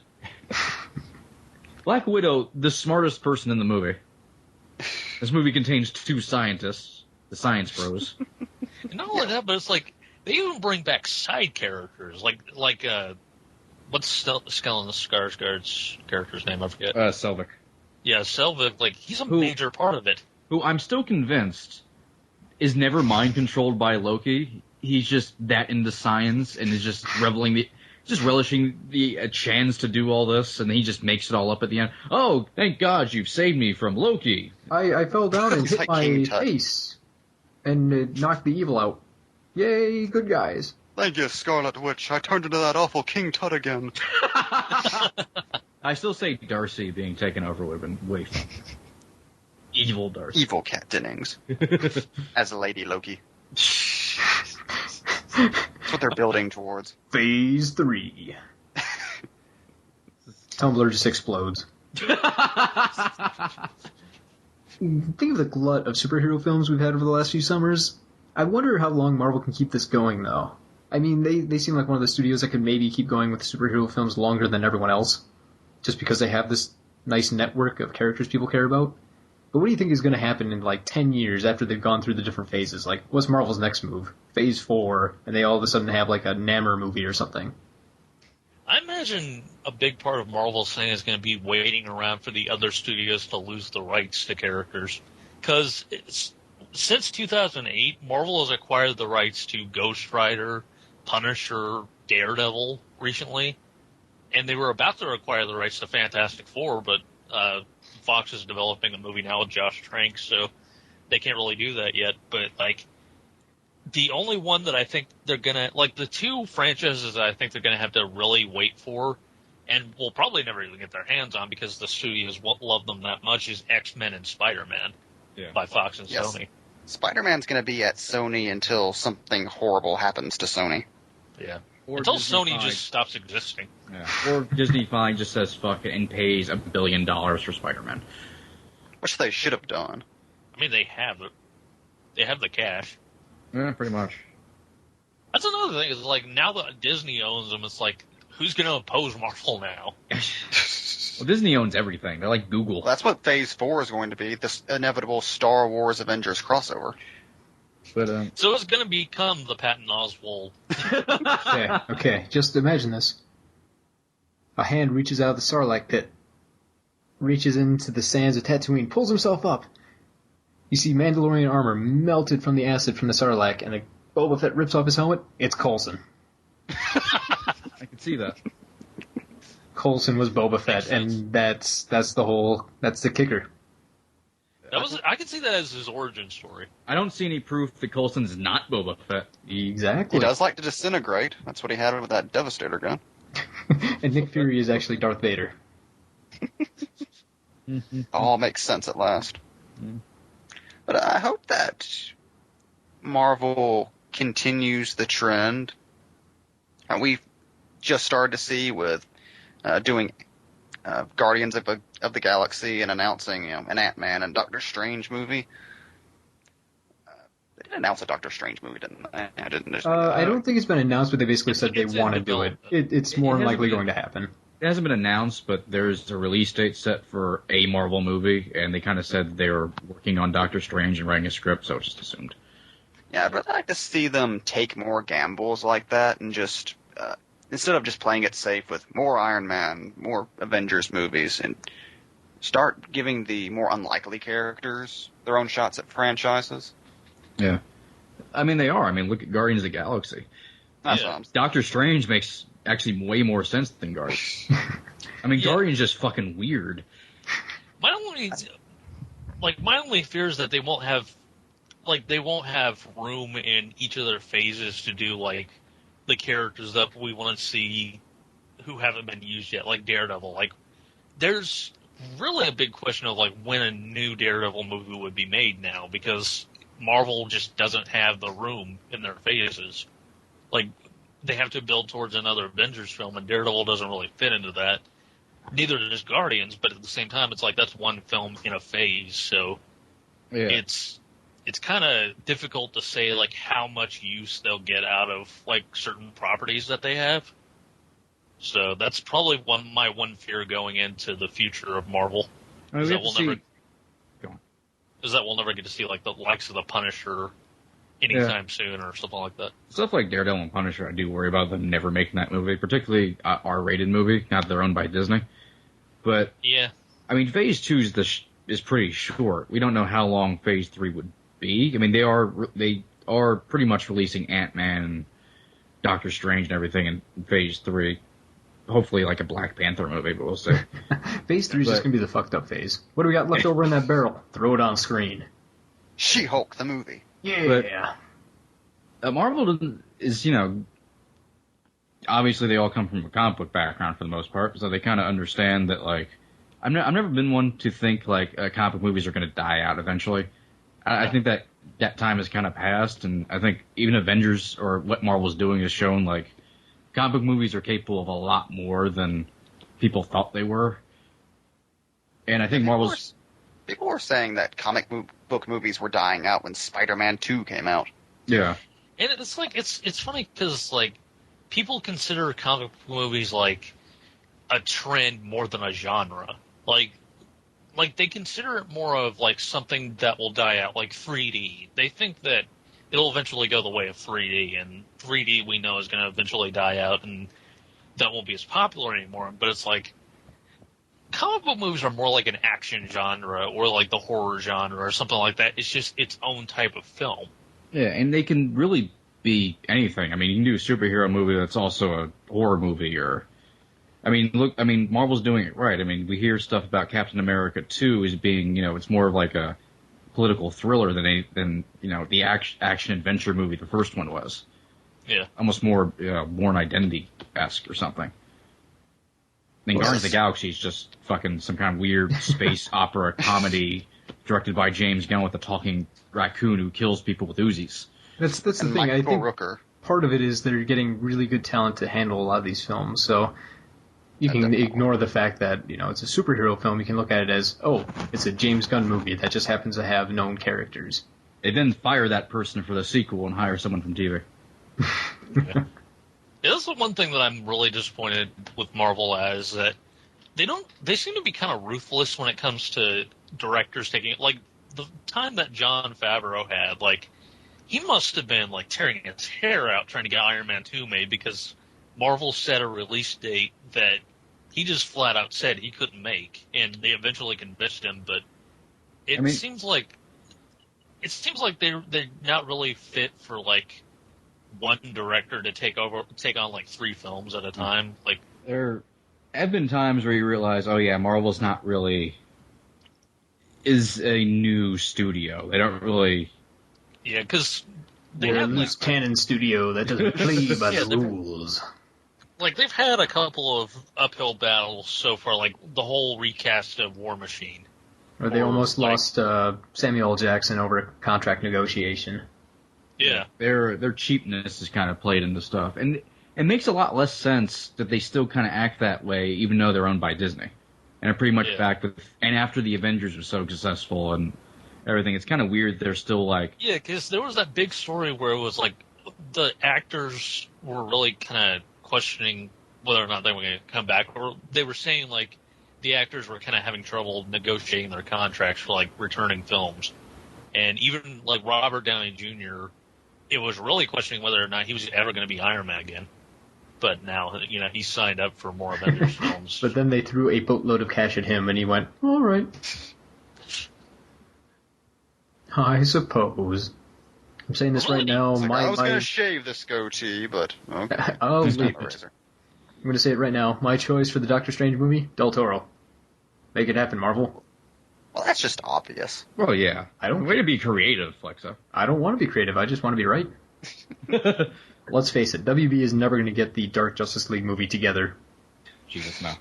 [SPEAKER 9] Black Widow, the smartest person in the movie. This movie contains 2 scientists, the Science Bros.
[SPEAKER 7] And not only that, but it's they even bring back side characters, what's Stellan Skarsgård's character's name? I forget.
[SPEAKER 9] Selvig.
[SPEAKER 7] Yeah, Selvig. He's a major part of it.
[SPEAKER 9] Who I'm still convinced is never mind controlled by Loki. He's just that into science and is just relishing the chance to do all this, and he just makes it all up at the end. Oh, thank God you've saved me from Loki.
[SPEAKER 2] I fell down and hit my face and knocked the evil out. Yay, good guys.
[SPEAKER 8] Thank you, Scarlet Witch. I turned into that awful King Tut again.
[SPEAKER 9] I still say Darcy being taken over would have been way fun. Evil Darcy.
[SPEAKER 8] Evil Kat Dennings. As a Lady Loki. That's what they're building towards.
[SPEAKER 2] Phase 3. Tumblr just explodes. Think of the glut of superhero films we've had over the last few summers. I wonder how long Marvel can keep this going, though. I mean, they seem like one of the studios that could maybe keep going with superhero films longer than everyone else, just because they have this nice network of characters people care about. But what do you think is going to happen in 10 years after they've gone through the different phases? What's Marvel's next move? Phase 4, and they all of a sudden have a Namor movie or something.
[SPEAKER 7] I imagine a big part of Marvel's thing is going to be waiting around for the other studios to lose the rights to characters. Because since 2008, Marvel has acquired the rights to Ghost Rider, Punisher, Daredevil recently. And they were about to acquire the rights to Fantastic Four, but Fox is developing a movie now with Josh Trank, so they can't really do that yet. But, the only one that I think they're going to, the 2 franchises that I think they're going to have to really wait for, and will probably never even get their hands on because the studios won't love them that much, is X-Men and Spider-Man by Fox and Sony.
[SPEAKER 8] Spider-Man's going to be at Sony until something horrible happens to Sony.
[SPEAKER 7] Yeah.
[SPEAKER 9] Or
[SPEAKER 7] until
[SPEAKER 9] Disney
[SPEAKER 7] Sony just stops existing.
[SPEAKER 9] Yeah. Or Disney fine just says fuck it and pays $1 billion for Spider-Man.
[SPEAKER 8] Which they should have done.
[SPEAKER 7] I mean, they have it. They have the cash.
[SPEAKER 9] Yeah, pretty much.
[SPEAKER 7] That's another thing, is now that Disney owns them, it's who's going to oppose Marvel now?
[SPEAKER 9] Well, Disney owns everything. They're like Google.
[SPEAKER 8] Well, that's what Phase 4 is going to be, this inevitable Star Wars Avengers crossover.
[SPEAKER 9] But,
[SPEAKER 7] so it's going to become the Patton Oswalt.
[SPEAKER 2] Okay, just imagine this. A hand reaches out of the Sarlacc pit, reaches into the sands of Tatooine, pulls himself up. You see Mandalorian armor melted from the acid from the Sarlacc, and Boba Fett rips off his helmet. It's Coulson.
[SPEAKER 9] I can see that.
[SPEAKER 2] Coulson was Boba Fett, and that's the kicker.
[SPEAKER 7] I can see that as his origin story.
[SPEAKER 9] I don't see any proof that Coulson's not Boba Fett.
[SPEAKER 2] Exactly.
[SPEAKER 8] He does like to disintegrate. That's what he had with that Devastator gun.
[SPEAKER 2] And Nick Fury is actually Darth Vader.
[SPEAKER 8] All makes sense at last. But I hope that Marvel continues the trend And we've just started to see with doing Guardians of the Galaxy and announcing an Ant-Man and Doctor Strange movie. They didn't announce a Doctor Strange movie, didn't they?
[SPEAKER 2] I don't think it's been announced, but they basically said they want to do it. It's more than likely going to happen.
[SPEAKER 9] It hasn't been announced, but there's a release date set for a Marvel movie, and they kind of said they were working on Doctor Strange and writing a script, so it's just assumed.
[SPEAKER 8] Yeah, I'd really like to see them take more gambles like that and just, instead of just playing it safe with more Iron Man, more Avengers movies, and start giving the more unlikely characters their own shots at franchises.
[SPEAKER 9] Yeah. I mean, they are. I mean, look at Guardians of the Galaxy.
[SPEAKER 8] That's what I'm saying.
[SPEAKER 9] Doctor Strange makes actually way more sense than Guardians. I mean, Guardians is just fucking weird.
[SPEAKER 7] My only fear is that they won't have room in each of their phases to do like the characters that we want to see who haven't been used yet, like Daredevil. Like, there's really a big question of like when a new Daredevil movie would be made now, because Marvel just doesn't have the room in their phases. Like, they have to build towards another Avengers film, and Daredevil doesn't really fit into that. Neither does Guardians, but at the same time, it's like that's one film in a phase, so it's kind of difficult to say like how much use they'll get out of like certain properties that they have. So that's probably my one fear going into the future of Marvel. Is that we'll never get to see like the likes of the Punisher anytime soon or something like that.
[SPEAKER 9] Stuff like Daredevil and Punisher, I do worry about them never making that movie, particularly R-rated movie. Not that they're owned by Disney, but
[SPEAKER 7] yeah,
[SPEAKER 9] I mean, Phase 2 is pretty short. We don't know how long Phase 3 would be. I mean, they are pretty much releasing Ant-Man and Doctor Strange and everything in Phase 3. Hopefully, like a Black Panther movie, but we'll see.
[SPEAKER 2] Phase 3 is just going to be the fucked up phase. What do we got left over in that barrel? Throw it on screen.
[SPEAKER 8] She-Hulk, the movie.
[SPEAKER 2] Yeah.
[SPEAKER 9] But, Marvel is, obviously they all come from a comic book background for the most part, so they kind of understand that, like, I've never been one to think, like, comic book movies are going to die out eventually. I think that time has kind of passed, and I think even Avengers, or what Marvel's doing, has shown, like, comic book movies are capable of a lot more than people thought they were. And I think
[SPEAKER 8] People were saying that comic book movies were dying out when Spider-Man 2 came out.
[SPEAKER 9] Yeah.
[SPEAKER 7] And it's like, it's funny because, like, people consider comic book movies, like, a trend more than a genre. Like they consider it more of, like, something that will die out, like 3D. They think that it'll eventually go the way of 3D, and 3D we know is going to eventually die out, and that won't be as popular anymore. But it's like, comic book movies are more like an action genre, or like the horror genre, or something like that. It's just its own type of film.
[SPEAKER 9] Yeah, and they can really be anything. I mean, you can do a superhero movie that's also a horror movie, or... Marvel's doing it right. I mean, we hear stuff about Captain America 2 as being, it's more of like a political thriller than the action adventure movie the first one was.
[SPEAKER 7] Yeah.
[SPEAKER 9] Almost more Born Identity-esque or something. I mean, Guardians of the Galaxy is just fucking some kind of weird space opera comedy directed by James Gunn with a talking raccoon who kills people with Uzis.
[SPEAKER 2] That's the thing. I think part of it is they're getting really good talent to handle a lot of these films, so... You can ignore the fact that, it's a superhero film. You can look at it as, it's a James Gunn movie that just happens to have known characters.
[SPEAKER 9] They then fire that person for the sequel and hire someone from TV.
[SPEAKER 7] Yeah, that's the one thing that I'm really disappointed with Marvel as, that they seem to be kind of ruthless when it comes to directors taking, like, the time that Jon Favreau had, like, he must have been, like, tearing his hair out trying to get Iron Man 2 made, because Marvel set a release date that he just flat out said he couldn't make, and they eventually convinced him. But it seems like they're not really fit for like one director to take on like 3 films at a time. Like,
[SPEAKER 9] there have been times where you realize, Marvel's not really is a new studio. They don't really.
[SPEAKER 7] Yeah, because
[SPEAKER 2] they have this canon studio that doesn't play by the rules.
[SPEAKER 7] Like, they've had a couple of uphill battles so far, like the whole recast of War Machine.
[SPEAKER 2] Or they almost lost Samuel L. Jackson over a contract negotiation.
[SPEAKER 7] Yeah.
[SPEAKER 9] Their cheapness is kind of played into stuff. And it makes a lot less sense that they still kind of act that way, even though they're owned by Disney. And are pretty much back with, and after the Avengers was so successful and everything, it's kind of weird they're still like...
[SPEAKER 7] Yeah, because there was that big story where it was like the actors were really kind of questioning whether or not they were going to come back, or they were saying like the actors were kind of having trouble negotiating their contracts for like returning films. And even like Robert Downey Jr., it was really questioning whether or not he was ever going to be Iron Man again. But now, you know, he's signed up for more Avengers films.
[SPEAKER 2] But then they threw a boatload of cash at him, and he went, all right. I suppose. I'm saying this right now.
[SPEAKER 8] I was going to shave this goatee, but okay.
[SPEAKER 2] Oh, leave it. I'm going to say it right now. My choice for the Doctor Strange movie, Del Toro. Make it happen, Marvel.
[SPEAKER 8] Well, that's just obvious.
[SPEAKER 9] Well, yeah.
[SPEAKER 2] I don't
[SPEAKER 9] Way to be creative, Flexa.
[SPEAKER 2] I don't want to be creative. I just want to be right. Let's face it. WB is never going to get the Dark Justice League movie together.
[SPEAKER 9] Jesus, no.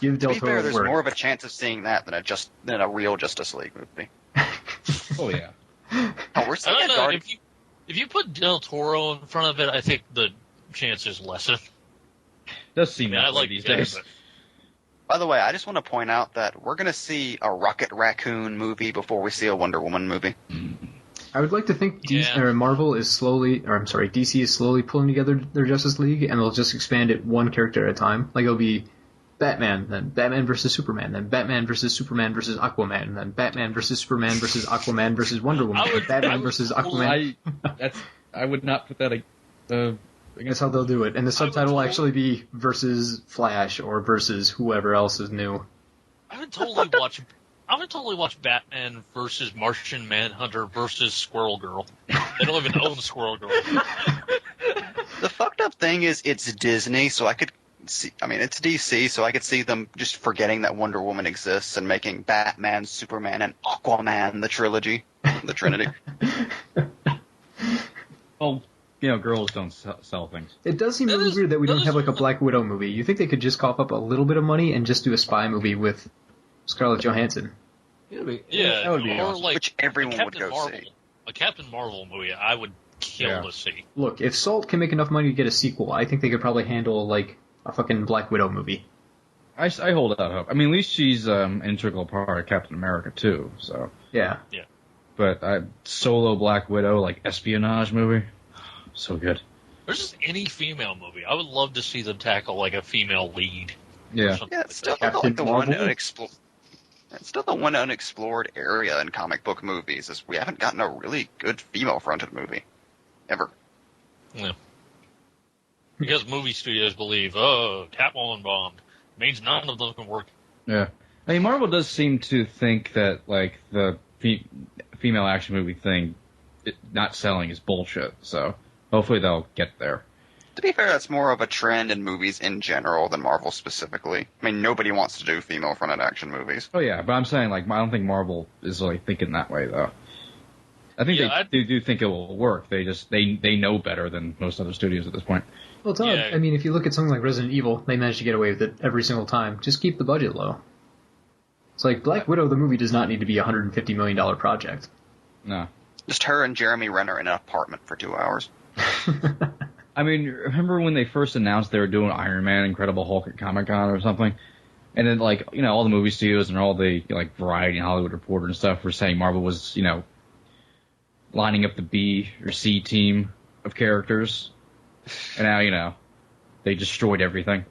[SPEAKER 2] Give Del
[SPEAKER 8] To be
[SPEAKER 2] Toro
[SPEAKER 8] fair, there's
[SPEAKER 2] work.
[SPEAKER 8] more of a chance of seeing that than a real Justice League movie.
[SPEAKER 9] Oh, yeah.
[SPEAKER 8] Oh, we're seeing
[SPEAKER 7] I don't know.
[SPEAKER 8] Guardian.
[SPEAKER 7] If you put Del Toro in front of it, I think the chances lessen.
[SPEAKER 9] Does seem
[SPEAKER 7] I
[SPEAKER 9] that way
[SPEAKER 7] like
[SPEAKER 9] these
[SPEAKER 7] yeah,
[SPEAKER 9] days.
[SPEAKER 7] but-
[SPEAKER 8] By the way, I just want to point out that we're going to see a Rocket Raccoon movie before we see a Wonder Woman movie.
[SPEAKER 2] I would like to think
[SPEAKER 7] Yeah.
[SPEAKER 2] Marvel is slowly, or I'm sorry, DC is slowly pulling together their Justice League, and they'll just expand it one character at a time. Like it'll be Batman, then Batman versus Superman, then Batman versus Superman versus Aquaman, then Batman versus Superman versus Aquaman versus Wonder Woman, then Batman versus Aquaman.
[SPEAKER 9] I would not put that.
[SPEAKER 2] That's how they'll do it, and the subtitle will actually be versus Flash or versus whoever else is new.
[SPEAKER 7] I would totally watch Batman versus Martian Manhunter versus Squirrel Girl. They don't even own Squirrel Girl.
[SPEAKER 8] The fucked up thing is it's Disney, so I could see, I mean, it's DC, so I could see them just forgetting that Wonder Woman exists and making Batman, Superman, and Aquaman the trilogy, the Trinity.
[SPEAKER 9] Well, you know, girls don't sell things.
[SPEAKER 2] It does seem really weird that we don't have like a Black Widow movie. You think they could just cough up a little bit of money and just do a spy movie with Scarlett Johansson?
[SPEAKER 7] Yeah,
[SPEAKER 9] that would be
[SPEAKER 7] or
[SPEAKER 9] awesome.
[SPEAKER 7] like
[SPEAKER 8] Which everyone
[SPEAKER 7] a
[SPEAKER 8] would
[SPEAKER 7] Captain
[SPEAKER 8] go
[SPEAKER 7] Marvel,
[SPEAKER 8] see.
[SPEAKER 7] A Captain Marvel movie, I would kill
[SPEAKER 9] Yeah.
[SPEAKER 7] to see.
[SPEAKER 2] Look, if Salt can make enough money to get a sequel, I think they could probably handle like a fucking Black Widow movie.
[SPEAKER 9] I hold out hope. I mean, at least she's an integral part of Captain America too. So,
[SPEAKER 2] Yeah.
[SPEAKER 9] but solo Black Widow, like espionage movie, so good.
[SPEAKER 7] There's just any female movie. I would love to see them tackle like a female lead.
[SPEAKER 9] Yeah.
[SPEAKER 8] Yeah, it's still
[SPEAKER 2] Captain
[SPEAKER 8] like the one
[SPEAKER 2] Marvel?
[SPEAKER 8] unexplored. It's still the one unexplored area in comic book movies is we haven't gotten a really good female-fronted movie ever.
[SPEAKER 7] Yeah. Because movie studios believe, oh, Catwoman bombed. Means none of them can work.
[SPEAKER 9] Yeah. I mean, Marvel does seem to think that like the female action movie thing, not selling is bullshit. So hopefully they'll get there.
[SPEAKER 8] To be fair, that's more of a trend in movies in general than Marvel specifically. I mean, nobody wants to do female-fronted action movies.
[SPEAKER 9] Oh yeah, but I'm saying like I don't think Marvel is like thinking that way though. I think they do think it will work. They just they know better than most other studios at this point.
[SPEAKER 2] Well, it's odd.
[SPEAKER 7] Yeah.
[SPEAKER 2] I mean, if you look at something like Resident Evil, they managed to get away with it every single time. Just keep the budget low. It's like Black Widow, the movie does not need to be a $150 million project.
[SPEAKER 9] No.
[SPEAKER 8] Just her and Jeremy Renner in an apartment for 2 hours.
[SPEAKER 9] I mean, remember when they first announced they were doing Iron Man, Incredible Hulk at Comic-Con or something? And then, like, you know, all the movie studios and all the, like, Variety and Hollywood Reporter and stuff were saying Marvel was, you know, lining up the B or C team of characters. And now, you know, they destroyed everything.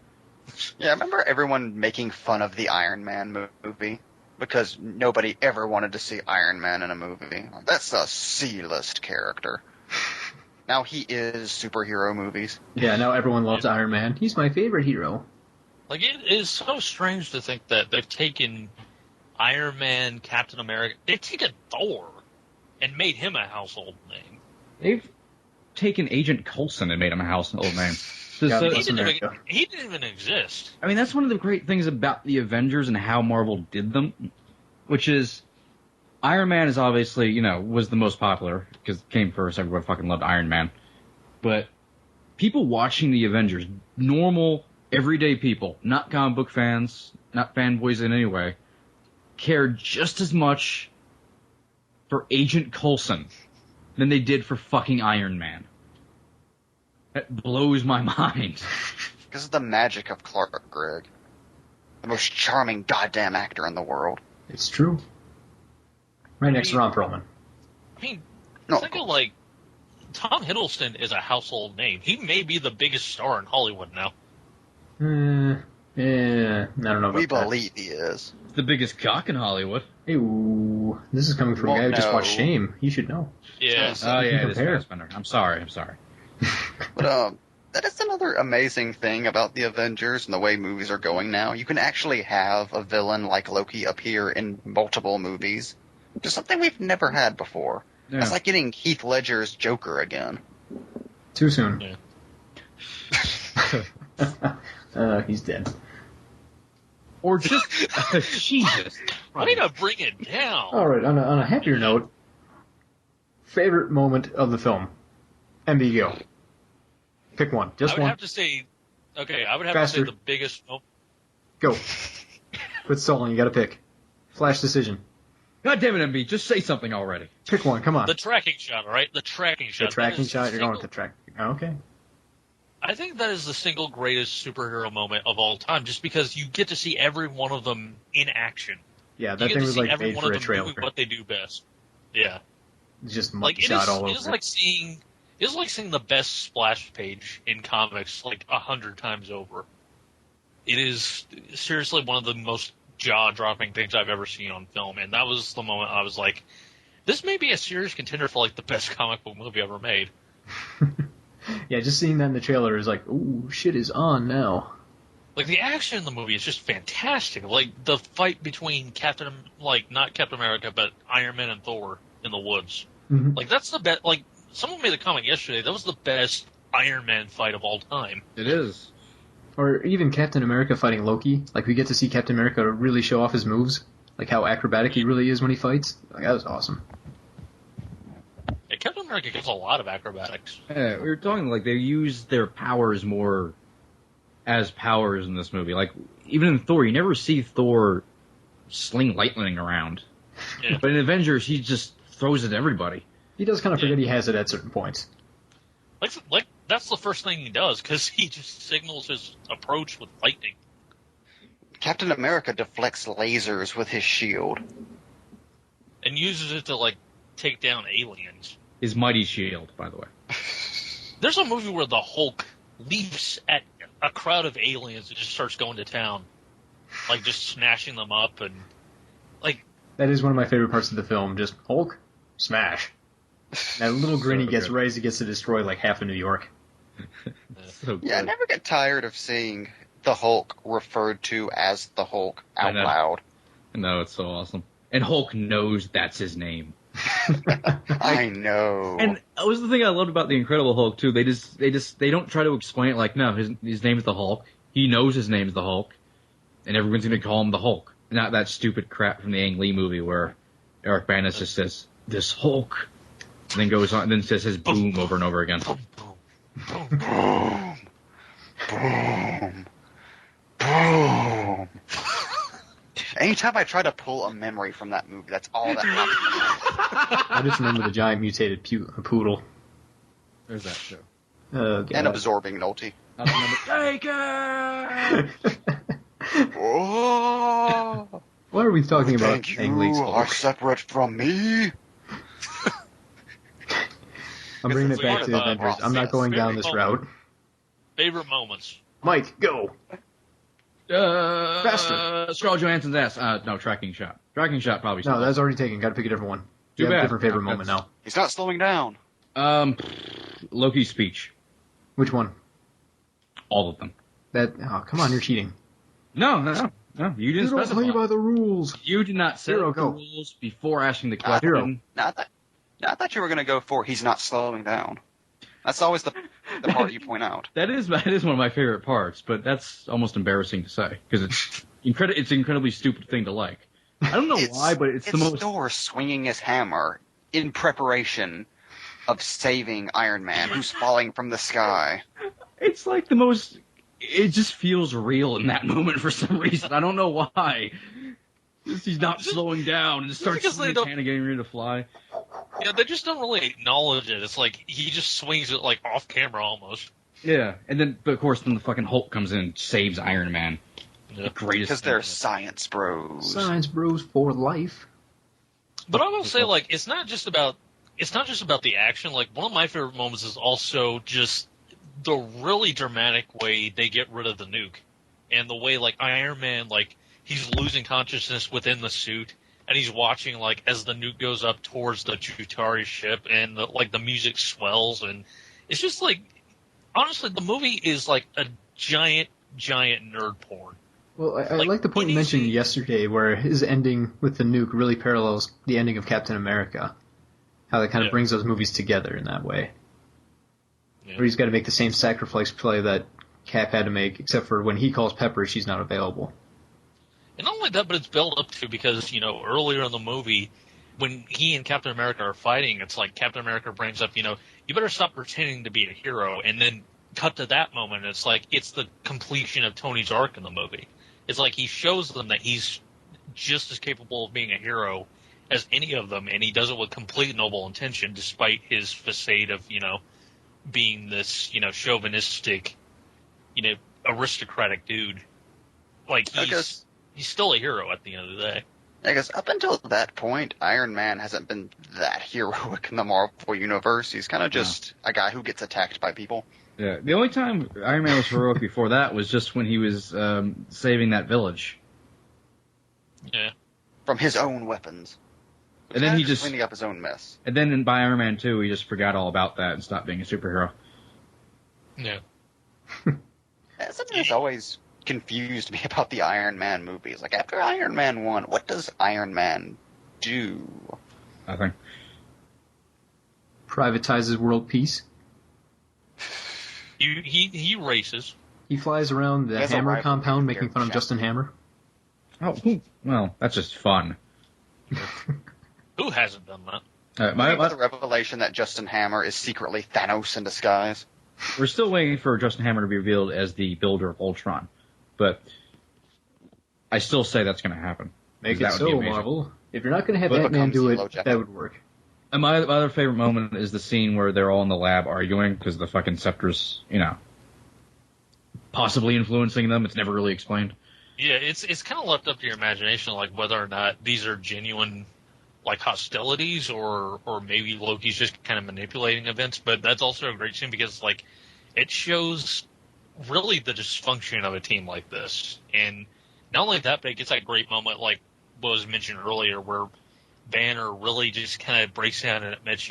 [SPEAKER 8] Yeah, I remember everyone making fun of the Iron Man movie because nobody ever wanted to see Iron Man in a movie. That's a C-list character. Now he is superhero movies.
[SPEAKER 2] Yeah, now everyone loves Iron Man. He's my favorite hero.
[SPEAKER 7] Like, it is so strange to think that they've taken Iron Man, Captain America, they've taken Thor and made him a household name.
[SPEAKER 9] They've taken Agent Coulson and made him a household name.
[SPEAKER 2] God
[SPEAKER 9] So-
[SPEAKER 2] bless America.
[SPEAKER 7] He didn't even exist.
[SPEAKER 9] I mean, that's one of the great things about the Avengers and how Marvel did them, which is Iron Man is obviously, you know, was the most popular because it came first. Everyone fucking loved Iron Man. But people watching the Avengers, normal, everyday people, not comic book fans, not fanboys in any way, cared just as much for Agent Coulson than they did for fucking Iron Man. That blows my mind.
[SPEAKER 8] Because of the magic of Clark Gregg. The most charming goddamn actor in the world.
[SPEAKER 2] It's true. Right next to Ron Perlman.
[SPEAKER 7] I mean,
[SPEAKER 8] No,
[SPEAKER 7] think of like Tom Hiddleston is a household name. He may be the biggest star in Hollywood now.
[SPEAKER 2] Yeah, I don't know about
[SPEAKER 8] we
[SPEAKER 2] that.
[SPEAKER 8] believe he is.
[SPEAKER 9] The biggest cock in Hollywood.
[SPEAKER 2] Ew, this is coming from a guy who just watched Shame. He should know.
[SPEAKER 7] Yeah.
[SPEAKER 9] Oh yeah, it is
[SPEAKER 2] compare.
[SPEAKER 9] Fassbender. I'm sorry.
[SPEAKER 8] But that is another amazing thing about the Avengers and the way movies are going now. You can actually have a villain like Loki appear in multiple movies. Just something we've never had before.
[SPEAKER 9] Yeah.
[SPEAKER 8] It's like getting Heath Ledger's Joker again.
[SPEAKER 2] Too soon.
[SPEAKER 7] Yeah.
[SPEAKER 2] He's dead.
[SPEAKER 9] Or just Jesus.
[SPEAKER 7] Way to bring it down.
[SPEAKER 2] All right, on a happier note, favorite moment of the film. MB, go. Pick one. Just
[SPEAKER 7] I would
[SPEAKER 2] one.
[SPEAKER 7] have to say, okay, I would have
[SPEAKER 2] Faster.
[SPEAKER 7] to say the biggest. Oh,
[SPEAKER 2] Go. Quit stalling. You got to pick. Flash decision.
[SPEAKER 9] God damn it, MB, just say something already.
[SPEAKER 2] Pick one. Come on.
[SPEAKER 7] the tracking shot, all right? The tracking shot.
[SPEAKER 2] The tracking
[SPEAKER 7] That is
[SPEAKER 2] shot. You're going
[SPEAKER 7] single-
[SPEAKER 2] with the track. Okay.
[SPEAKER 7] I think that is the single greatest superhero moment of all time, just because you get to see every one of them in action.
[SPEAKER 2] Yeah,
[SPEAKER 7] You
[SPEAKER 2] that
[SPEAKER 7] get
[SPEAKER 2] thing
[SPEAKER 7] to
[SPEAKER 2] was
[SPEAKER 7] see
[SPEAKER 2] like
[SPEAKER 7] every
[SPEAKER 2] made
[SPEAKER 7] one
[SPEAKER 2] for
[SPEAKER 7] of
[SPEAKER 2] a
[SPEAKER 7] them
[SPEAKER 2] trailer.
[SPEAKER 7] doing what they do best. Yeah.
[SPEAKER 2] It's just
[SPEAKER 7] Like it
[SPEAKER 2] shot
[SPEAKER 7] is,
[SPEAKER 2] all
[SPEAKER 7] it
[SPEAKER 2] over.
[SPEAKER 7] is like seeing the best splash page in comics like 100 times over. It is seriously one of the most jaw-dropping things I've ever seen on film, and that was the moment I was like, this may be a serious contender for like the best comic book movie ever made.
[SPEAKER 2] Yeah, just seeing that in the trailer is like, ooh, shit is on now.
[SPEAKER 7] Like the action in the movie is just fantastic. Like the fight between not Captain America, but Iron Man and Thor in the woods.
[SPEAKER 2] Mhm.
[SPEAKER 7] Like that's the best. Like someone made a comment yesterday. That was the best Iron Man fight of all time.
[SPEAKER 9] It is.
[SPEAKER 2] Or even Captain America fighting Loki. Like, we get to see Captain America really show off his moves. Like, how acrobatic he really is when he fights. Like, that was awesome.
[SPEAKER 7] Yeah, Captain America gets a lot of acrobatics.
[SPEAKER 9] Yeah, we were talking like they use their powers more as powers in this movie. Like even in Thor, you never see Thor sling lightning around.
[SPEAKER 7] Yeah.
[SPEAKER 9] But in Avengers, he just throws it at everybody.
[SPEAKER 2] He does kind of forget he has it at certain points.
[SPEAKER 7] Like that's the first thing he does because he just signals his approach with lightning.
[SPEAKER 8] Captain America deflects lasers with his shield.
[SPEAKER 7] And uses it to like take down aliens.
[SPEAKER 9] His mighty shield, by the way.
[SPEAKER 7] There's a movie where the Hulk leaps at a crowd of aliens and just starts going to town, like just smashing them up and like.
[SPEAKER 2] That is one of my favorite parts of the film. Just Hulk, smash. That little grin he
[SPEAKER 9] So
[SPEAKER 2] gets
[SPEAKER 9] good.
[SPEAKER 2] right as he gets to destroy like half of New York.
[SPEAKER 9] So
[SPEAKER 8] Yeah, I
[SPEAKER 9] good.
[SPEAKER 8] never get tired of seeing the Hulk referred to as the Hulk out
[SPEAKER 9] I know.
[SPEAKER 8] loud.
[SPEAKER 9] No, it's so awesome. And Hulk knows that's his name.
[SPEAKER 8] I know.
[SPEAKER 9] And that was the thing I loved about the Incredible Hulk too. They don't try to explain it like, no, his name is the Hulk. He knows his name's the Hulk, and everyone's gonna call him the Hulk. Not that stupid crap from the Ang Lee movie where Eric Bana just says this Hulk, and then goes on and then says his boom over and over again.
[SPEAKER 7] Boom, boom, boom,
[SPEAKER 8] Boom. Boom. Boom. Anytime I try to pull a memory from that movie, that's all that happens.
[SPEAKER 2] I just remember the giant mutated poodle.
[SPEAKER 9] There's that show.
[SPEAKER 2] Oh, God.
[SPEAKER 8] And absorbing Nolte.
[SPEAKER 9] Take it!
[SPEAKER 8] Oh,
[SPEAKER 2] Why are we talking about
[SPEAKER 8] thank
[SPEAKER 2] Ang
[SPEAKER 8] you
[SPEAKER 2] Lee's
[SPEAKER 8] are
[SPEAKER 2] Hulk?
[SPEAKER 8] separate from me.
[SPEAKER 2] I'm bringing it back to the
[SPEAKER 7] Uh,
[SPEAKER 2] Avengers. I'm not going down this route.
[SPEAKER 7] favorite moments.
[SPEAKER 2] Mike, go. Faster.
[SPEAKER 9] Scarlett Johansson's ass. No, tracking shot. Tracking shot probably.
[SPEAKER 2] No, that's already taken. Got to pick a different one.
[SPEAKER 9] Too
[SPEAKER 2] You have
[SPEAKER 9] bad.
[SPEAKER 2] a different favorite
[SPEAKER 9] No,
[SPEAKER 2] moment
[SPEAKER 9] that's-
[SPEAKER 2] now.
[SPEAKER 8] He's not slowing down.
[SPEAKER 9] Loki's speech.
[SPEAKER 2] Which one?
[SPEAKER 9] All of them.
[SPEAKER 2] That. Oh, come on, you're cheating.
[SPEAKER 9] No. You didn't
[SPEAKER 2] You don't
[SPEAKER 9] specify.
[SPEAKER 2] play by the rules.
[SPEAKER 9] You did not set
[SPEAKER 2] Hero,
[SPEAKER 9] up the
[SPEAKER 2] go.
[SPEAKER 9] rules before asking the
[SPEAKER 2] Hero.
[SPEAKER 9] question.
[SPEAKER 8] No, I thought you were going to go for he's not slowing down. That's always the part you point out.
[SPEAKER 9] That is one of my favorite parts, but that's almost embarrassing to say because it's it's an incredibly stupid thing to like. I don't know why, but it's the most.
[SPEAKER 8] Thor swinging his hammer in preparation of saving Iron Man, who's falling from the sky.
[SPEAKER 9] It's like the most. It just feels real in that moment for some reason. I don't know why. He's not slowing down and starts
[SPEAKER 7] because they
[SPEAKER 9] swinging his
[SPEAKER 7] don't-
[SPEAKER 9] hand and getting ready to fly.
[SPEAKER 7] Yeah, they just don't really acknowledge it. It's like he just swings it like off camera almost.
[SPEAKER 9] Yeah, and then, but of course, then the fucking Hulk comes in and saves Iron Man.
[SPEAKER 7] Yeah.
[SPEAKER 9] The greatest.
[SPEAKER 8] Because they're science bros.
[SPEAKER 2] Science bros for life.
[SPEAKER 7] But I will say, like, it's not just about the action. Like, one of my favorite moments is also just the really dramatic way they get rid of the nuke, and the way, like, Iron Man, like, he's losing consciousness within the suit, and he's watching, like, as the nuke goes up towards the Chitauri ship, and the music swells, and it's just like, honestly, the movie is like a giant nerd porn.
[SPEAKER 2] Well, I like the point you mentioned yesterday where his ending with the nuke really parallels the ending of Captain America. How that kind of brings those movies together in that way. Yeah. Where he's got to make the same sacrifice play that Cap had to make, except for when he calls Pepper, she's not available.
[SPEAKER 7] And not only that, but it's built up to because, earlier in the movie, when he and Captain America are fighting, it's like Captain America brings up, you better stop pretending to be a hero, and then cut to that moment, it's like it's the completion of Tony's arc in the movie. It's like he shows them that he's just as capable of being a hero as any of them, and he does it with complete noble intention, despite his facade of, being this, chauvinistic, aristocratic dude. Like, he's still a hero at the end of the day.
[SPEAKER 8] I guess up until that point, Iron Man hasn't been that heroic in the Marvel Universe. He's kind of just a guy who gets attacked by people.
[SPEAKER 9] Yeah, the only time Iron Man was heroic before that was just when he was saving that village.
[SPEAKER 7] Yeah.
[SPEAKER 8] From his own weapons.
[SPEAKER 9] And then he just
[SPEAKER 8] cleaning up his own mess.
[SPEAKER 9] And then by Iron Man 2, he just forgot all about that and stopped being a superhero.
[SPEAKER 7] Yeah.
[SPEAKER 8] Something that's always confused me about the Iron Man movies. Like, after Iron Man 1, what does Iron Man do?
[SPEAKER 9] Nothing.
[SPEAKER 2] Privatizes world peace.
[SPEAKER 7] He races.
[SPEAKER 2] He flies around the Hammer compound making fun of Justin Hammer.
[SPEAKER 9] Oh, well, that's just fun.
[SPEAKER 7] Who hasn't done that?
[SPEAKER 8] The revelation that Justin Hammer is secretly Thanos in disguise.
[SPEAKER 9] We're still waiting for Justin Hammer to be revealed as the builder of Ultron, but I still say that's going to happen.
[SPEAKER 2] Make it so, Marvel. If you're not going to have Ant-Man do it, that would work.
[SPEAKER 9] And my other favorite moment is the scene where they're all in the lab arguing because the fucking scepter's, possibly influencing them. It's never really explained.
[SPEAKER 7] Yeah, it's kind of left up to your imagination, like whether or not these are genuine, like, hostilities or maybe Loki's just kind of manipulating events. But that's also a great scene because, like, it shows really the dysfunction of a team like this. And not only that, but it gets that great moment, like what was mentioned earlier, where Banner really just kind of breaks down and admits,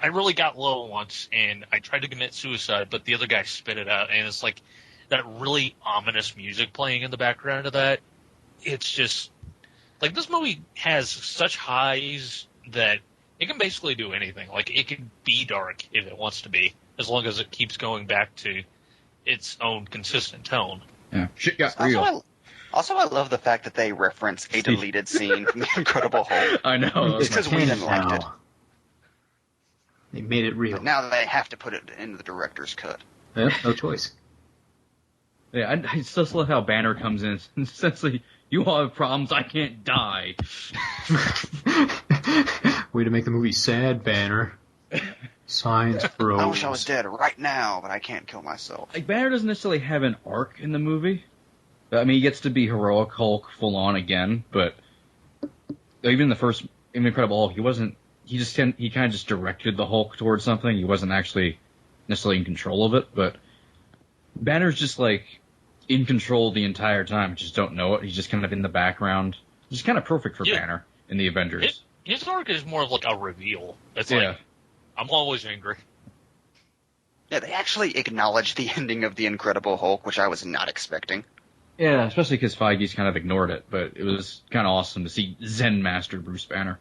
[SPEAKER 7] I really got low once and I tried to commit suicide, but the other guy spit it out. And it's like that really ominous music playing in the background of that. It's just like this movie has such highs that it can basically do anything. Like, it can be dark if it wants to be, as long as it keeps going back to its own consistent tone.
[SPEAKER 9] Yeah, shit got real.
[SPEAKER 8] Also, I love the fact that they reference a deleted scene from The Incredible Hulk.
[SPEAKER 9] I know.
[SPEAKER 8] Just because Whedon liked it.
[SPEAKER 2] They made it real.
[SPEAKER 8] But now they have to put it in the director's cut.
[SPEAKER 2] Yeah, no choice.
[SPEAKER 9] Yeah, I just love how Banner comes in and essentially, you all have problems, I can't die.
[SPEAKER 2] Way to make the movie sad, Banner. Science bros.
[SPEAKER 8] I wish I was dead right now, but I can't kill myself.
[SPEAKER 9] Like, Banner doesn't necessarily have an arc in the movie. I mean, he gets to be heroic Hulk full on again, but even in the first Incredible Hulk, he kind of just directed the Hulk towards something. He wasn't actually necessarily in control of it, but Banner's just like in control the entire time. Just don't know it. He's just kind of in the background. He's kind of perfect for Banner in the Avengers.
[SPEAKER 7] His arc is more of like a reveal. It's like, I'm always angry.
[SPEAKER 8] Yeah, they actually acknowledged the ending of The Incredible Hulk, which I was not expecting.
[SPEAKER 9] Yeah, especially because Feige's kind of ignored it, but it was kind of awesome to see Zen Master Bruce Banner.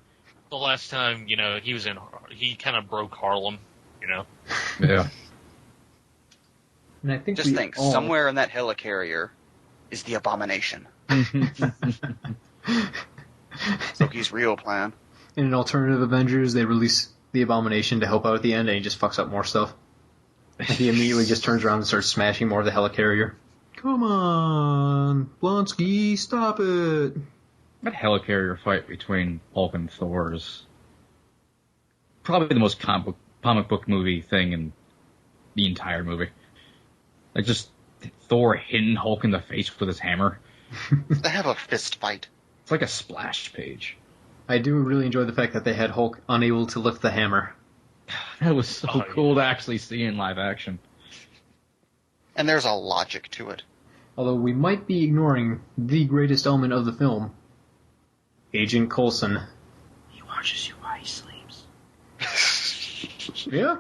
[SPEAKER 7] The last time, he kind of broke Harlem,
[SPEAKER 9] Yeah.
[SPEAKER 2] And I think
[SPEAKER 8] somewhere in that helicarrier is the Abomination. Loki's real plan.
[SPEAKER 2] In an alternative Avengers, they release the Abomination to help out at the end, and he just fucks up more stuff. He immediately just turns around and starts smashing more of the helicarrier. Come on, Blonsky, stop it.
[SPEAKER 9] That helicarrier fight between Hulk and Thor is probably the most comic book movie thing in the entire movie. Like, just Thor hitting Hulk in the face with his hammer.
[SPEAKER 8] They have a fist fight.
[SPEAKER 9] It's like a splash page.
[SPEAKER 2] I do really enjoy the fact that they had Hulk unable to lift the hammer.
[SPEAKER 9] That was so cool to actually see in live action.
[SPEAKER 8] And there's a logic to it.
[SPEAKER 2] Although we might be ignoring the greatest element of the film, Agent Coulson.
[SPEAKER 9] He watches you while he sleeps.
[SPEAKER 2] Yeah,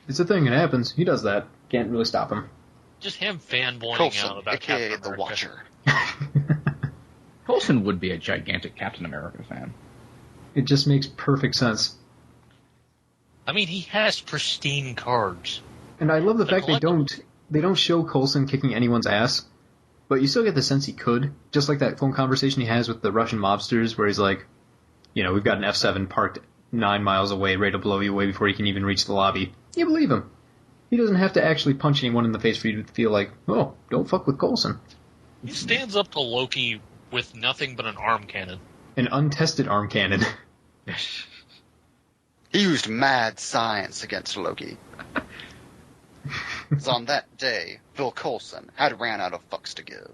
[SPEAKER 2] it's a thing. It happens. He does that. Can't really stop him.
[SPEAKER 7] Just him fanboying
[SPEAKER 8] Coulson,
[SPEAKER 7] out about
[SPEAKER 8] aka
[SPEAKER 7] Captain
[SPEAKER 8] the
[SPEAKER 7] America.
[SPEAKER 8] Watcher.
[SPEAKER 9] Coulson would be a gigantic Captain America fan.
[SPEAKER 2] It just makes perfect sense.
[SPEAKER 7] I mean, he has pristine cards.
[SPEAKER 2] And I love the fact
[SPEAKER 7] collectibles.
[SPEAKER 2] they don't show Coulson kicking anyone's ass, but you still get the sense he could. Just like that phone conversation he has with the Russian mobsters where he's like, you know, we've got an F-7 parked 9 miles away, ready to blow you away before he can even reach the lobby. You believe him. He doesn't have to actually punch anyone in the face for you to feel like, oh, don't fuck with Coulson.
[SPEAKER 7] He stands up to Loki with nothing but an arm cannon.
[SPEAKER 2] An untested arm cannon.
[SPEAKER 8] He used mad science against Loki. So on that day, Phil Coulson had ran out of fucks to give.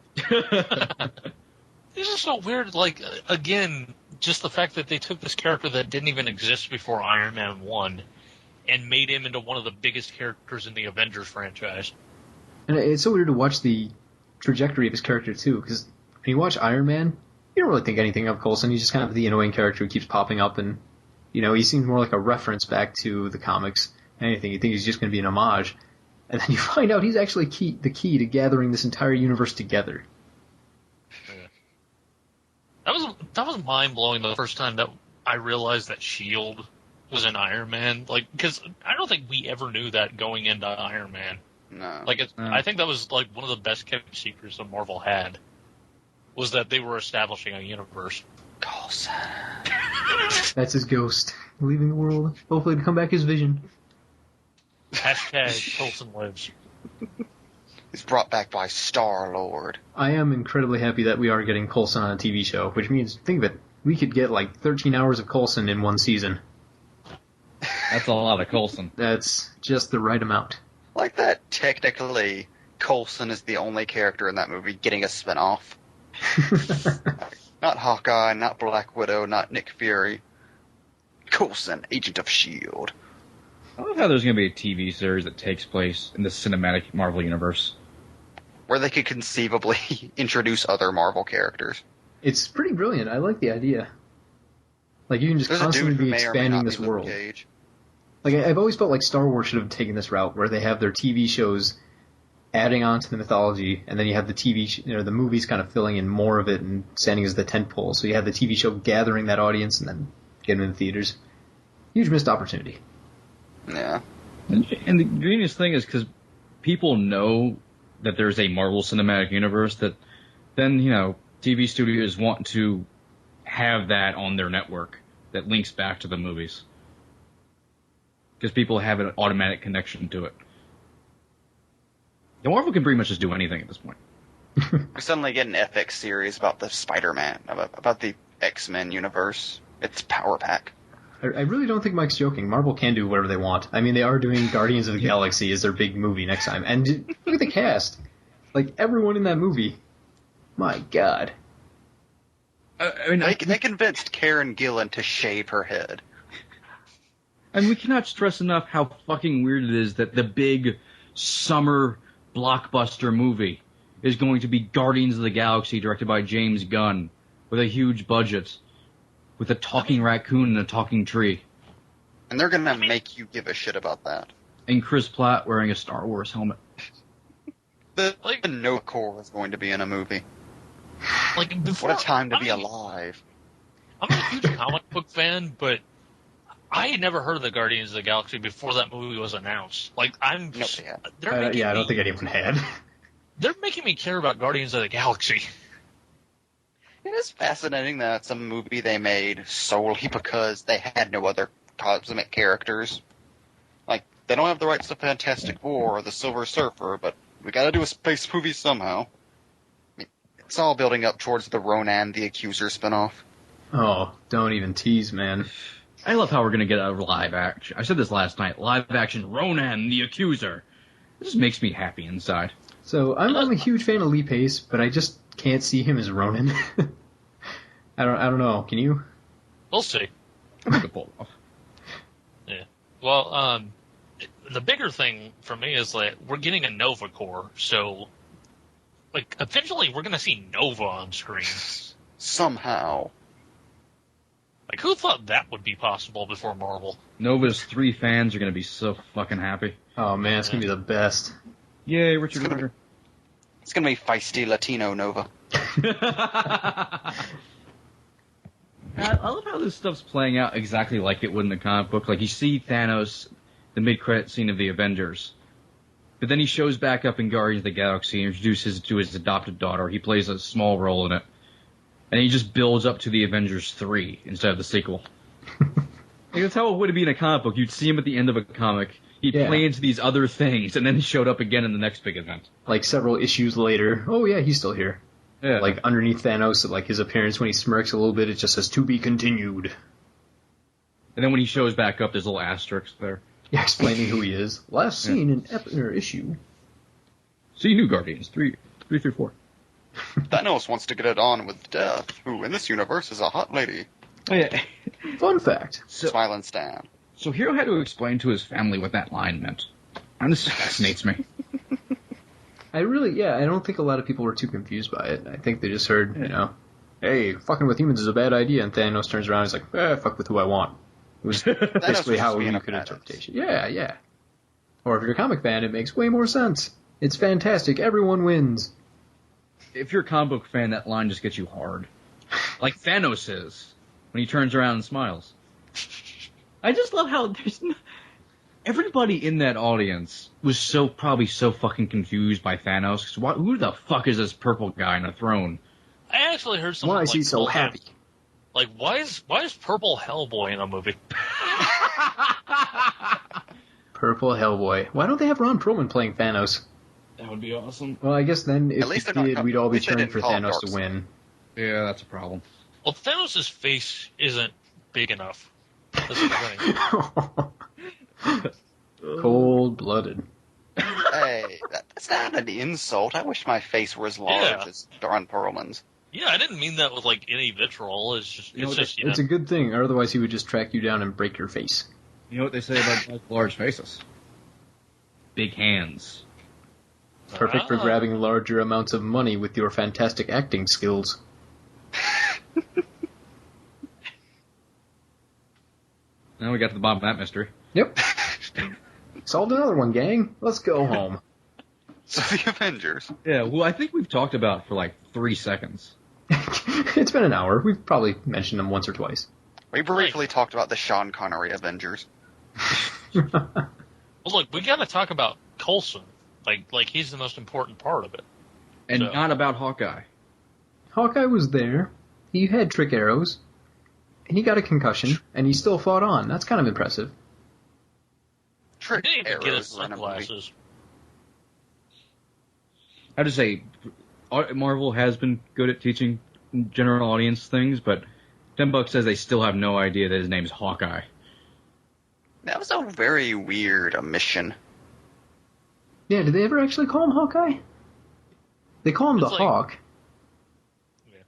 [SPEAKER 7] This is so weird, like, again, just the fact that they took this character that didn't even exist before Iron Man 1 and made him into one of the biggest characters in the Avengers franchise.
[SPEAKER 2] And it's so weird to watch the trajectory of his character, too, because when you watch Iron Man, you don't really think anything of Coulson. He's just kind of the annoying character who keeps popping up, and, you know, he seems more like a reference back to the comics than anything. You think he's just going to be an homage. And then you find out he's actually the key to gathering this entire universe together.
[SPEAKER 7] Yeah. That was mind-blowing the first time that I realized that S.H.I.E.L.D. was in Iron Man. Like, because I don't think we ever knew that going into Iron Man.
[SPEAKER 8] No.
[SPEAKER 7] Like, I think that was, like, one of the best-kept secrets that Marvel had, was that they were establishing a universe.
[SPEAKER 8] Coulson.
[SPEAKER 2] That's his ghost, leaving the world, hopefully to come back as Vision.
[SPEAKER 7] Hashtag Coulson lives.
[SPEAKER 8] He's brought back by Star-Lord.
[SPEAKER 2] I am incredibly happy that we are getting Coulson on a TV show, which means, think of it, we could get like 13 hours of Coulson in one season.
[SPEAKER 9] That's a lot of Coulson.
[SPEAKER 2] That's just the right amount.
[SPEAKER 8] Like that, technically, Coulson is the only character in that movie getting a spinoff. Not Hawkeye, not Black Widow, not Nick Fury. Coulson, Agent of S.H.I.E.L.D.
[SPEAKER 9] I love how there's going to be a TV series that takes place in the cinematic Marvel universe.
[SPEAKER 8] Where they could conceivably introduce other Marvel characters.
[SPEAKER 2] It's pretty brilliant. I like the idea. Like, you can just
[SPEAKER 8] There's
[SPEAKER 2] constantly
[SPEAKER 8] a dude who
[SPEAKER 2] be
[SPEAKER 8] may or may
[SPEAKER 2] expanding
[SPEAKER 8] not
[SPEAKER 2] this
[SPEAKER 8] be Luke
[SPEAKER 2] world.
[SPEAKER 8] Cage.
[SPEAKER 2] Like, I've always felt like Star Wars should have taken this route, where they have their TV shows adding on to the mythology, and then you have the the movies kind of filling in more of it and standing as the tentpole. So you have the TV show gathering that audience and then getting them in theaters. Huge missed opportunity.
[SPEAKER 8] Yeah.
[SPEAKER 9] And the genius thing is because people know that there's a Marvel Cinematic Universe, that then, you know, TV studios want to have that on their network that links back to the movies. Because people have an automatic connection to it. The Marvel can pretty much just do anything at this point.
[SPEAKER 8] We suddenly get an FX series about the Spider-Man, about the X-Men universe. It's Power Pack.
[SPEAKER 2] I really don't think Mike's joking. Marvel can do whatever they want. I mean, they are doing Guardians of the Galaxy as their big movie next time. And look at the cast. Like, everyone in that movie. My God.
[SPEAKER 9] I mean,
[SPEAKER 8] They convinced Karen Gillan to shave her head.
[SPEAKER 9] And we cannot stress enough how fucking weird it is that the big summer blockbuster movie is going to be Guardians of the Galaxy, directed by James Gunn, with a huge budget, with a talking raccoon and a talking tree.
[SPEAKER 8] And they're gonna make you give a shit about that.
[SPEAKER 9] And Chris Pratt wearing a Star Wars helmet.
[SPEAKER 8] The no core is going to be in a movie.
[SPEAKER 7] Like, before,
[SPEAKER 8] What a time to be alive.
[SPEAKER 7] I'm a huge comic book fan, but I had never heard of the Guardians of the Galaxy before that movie was announced. Like,
[SPEAKER 8] Nobody had.
[SPEAKER 2] I don't think anyone had.
[SPEAKER 7] They're making me care about Guardians of the Galaxy.
[SPEAKER 8] It is fascinating that it's a movie they made solely because they had no other cosmic characters. Like, they don't have the rights to Fantastic Four or the Silver Surfer, but we gotta do a space movie somehow. I mean, it's all building up towards the Ronan the Accuser spinoff.
[SPEAKER 2] Oh, don't even tease, man.
[SPEAKER 9] I love how we're going to get a live action. I said this last night. Live action Ronan the Accuser. just makes me happy inside.
[SPEAKER 2] So I'm a huge fan of Lee Pace, but I just can't see him as Ronan. I don't know. Can you?
[SPEAKER 7] We'll see.
[SPEAKER 9] I could pull it off.
[SPEAKER 7] Yeah. Well, the bigger thing for me is that we're getting a Nova Corps, so like eventually we're gonna see Nova on screen.
[SPEAKER 8] Somehow.
[SPEAKER 7] Like, who thought that would be possible before Marvel?
[SPEAKER 9] Nova's 3 fans are going to be so fucking happy.
[SPEAKER 2] Oh man, it's gonna be the best.
[SPEAKER 9] Yay, Richard Rider.
[SPEAKER 8] It's gonna be feisty Latino Nova.
[SPEAKER 9] I love how this stuff's playing out exactly like it would in the comic book. Like, you see Thanos, the mid-credit scene of the Avengers, but then he shows back up in Guardians of the Galaxy and introduces to his adopted daughter. He plays a small role in it. And he just builds up to the Avengers 3 instead of the sequel. That's how it would be in a comic book. You'd see him at the end of a comic. He'd play into these other things, and then he showed up again in the next big event.
[SPEAKER 2] Like several issues later, oh yeah, he's still here.
[SPEAKER 9] Yeah.
[SPEAKER 2] Like underneath Thanos, like his appearance when he smirks a little bit, it just says "to be continued."
[SPEAKER 9] And then when he shows back up, there's a little asterisk there.
[SPEAKER 2] Yeah, explaining who he is. Last seen in issue.
[SPEAKER 9] See New Guardians 3 through 4.
[SPEAKER 8] Thanos wants to get it on with Death, who in this universe is a hot lady.
[SPEAKER 9] Oh, yeah.
[SPEAKER 2] Fun fact.
[SPEAKER 8] Smiling Stan.
[SPEAKER 9] So Hero had to explain to his family what that line meant. And this fascinates me.
[SPEAKER 2] I don't think a lot of people were too confused by it. I think they just heard, hey, fucking with humans is a bad idea, and Thanos turns around and he's like, fuck with who I want. It was basically how you could interpret it. Yeah. Or if you're a comic fan, it makes way more sense. It's fantastic. Everyone wins.
[SPEAKER 9] If you're a comic book fan, that line just gets you hard. Like Thanos is, when he turns around and smiles. I just love how everybody in that audience was probably so fucking confused by Thanos. Who the fuck is this purple guy on a throne?
[SPEAKER 7] I actually heard something.
[SPEAKER 2] Why is he so happy?
[SPEAKER 7] Like, why is Purple Hellboy in a movie?
[SPEAKER 2] Purple Hellboy. Why don't they have Ron Perlman playing Thanos?
[SPEAKER 9] That would be awesome.
[SPEAKER 2] Well, I guess then if they did, we'd all be cheering for Thanos to win.
[SPEAKER 9] Yeah, that's a problem.
[SPEAKER 7] Well, Thanos' face isn't big enough. That's the thing.
[SPEAKER 2] Cold-blooded.
[SPEAKER 8] Hey, that's not an insult. I wish my face were as large as Ron Perlman's.
[SPEAKER 7] Yeah, I didn't mean that with like any vitriol. It's just,
[SPEAKER 2] it's a good thing. Otherwise, he would just track you down and break your face.
[SPEAKER 9] You know what they say about large faces? Big hands.
[SPEAKER 2] Perfect for grabbing larger amounts of money with your fantastic acting skills.
[SPEAKER 9] Now we got to the bottom of that mystery.
[SPEAKER 2] Yep. Solved another one, gang. Let's go home.
[SPEAKER 8] So the Avengers.
[SPEAKER 9] Yeah, well, I think we've talked about it for like 3 seconds.
[SPEAKER 2] It's been an hour. We've probably mentioned them once or twice.
[SPEAKER 8] We briefly talked about the Sean Connery Avengers.
[SPEAKER 7] Well, look, we got to talk about Coulson. Like he's the most important part of it.
[SPEAKER 9] And not about Hawkeye.
[SPEAKER 2] Hawkeye was there. He had trick arrows. And he got a concussion, and he still fought on. That's kind of impressive.
[SPEAKER 8] Trick
[SPEAKER 7] He didn't even get his
[SPEAKER 8] arrows in a movie.
[SPEAKER 7] sunglasses.
[SPEAKER 9] I have to say, Marvel has been good at teaching general audience things, but $10 says they still have no idea that his name's Hawkeye.
[SPEAKER 8] That was a very weird omission.
[SPEAKER 2] Yeah, did they ever actually call him Hawkeye? They call him the Hawk.
[SPEAKER 7] Yeah.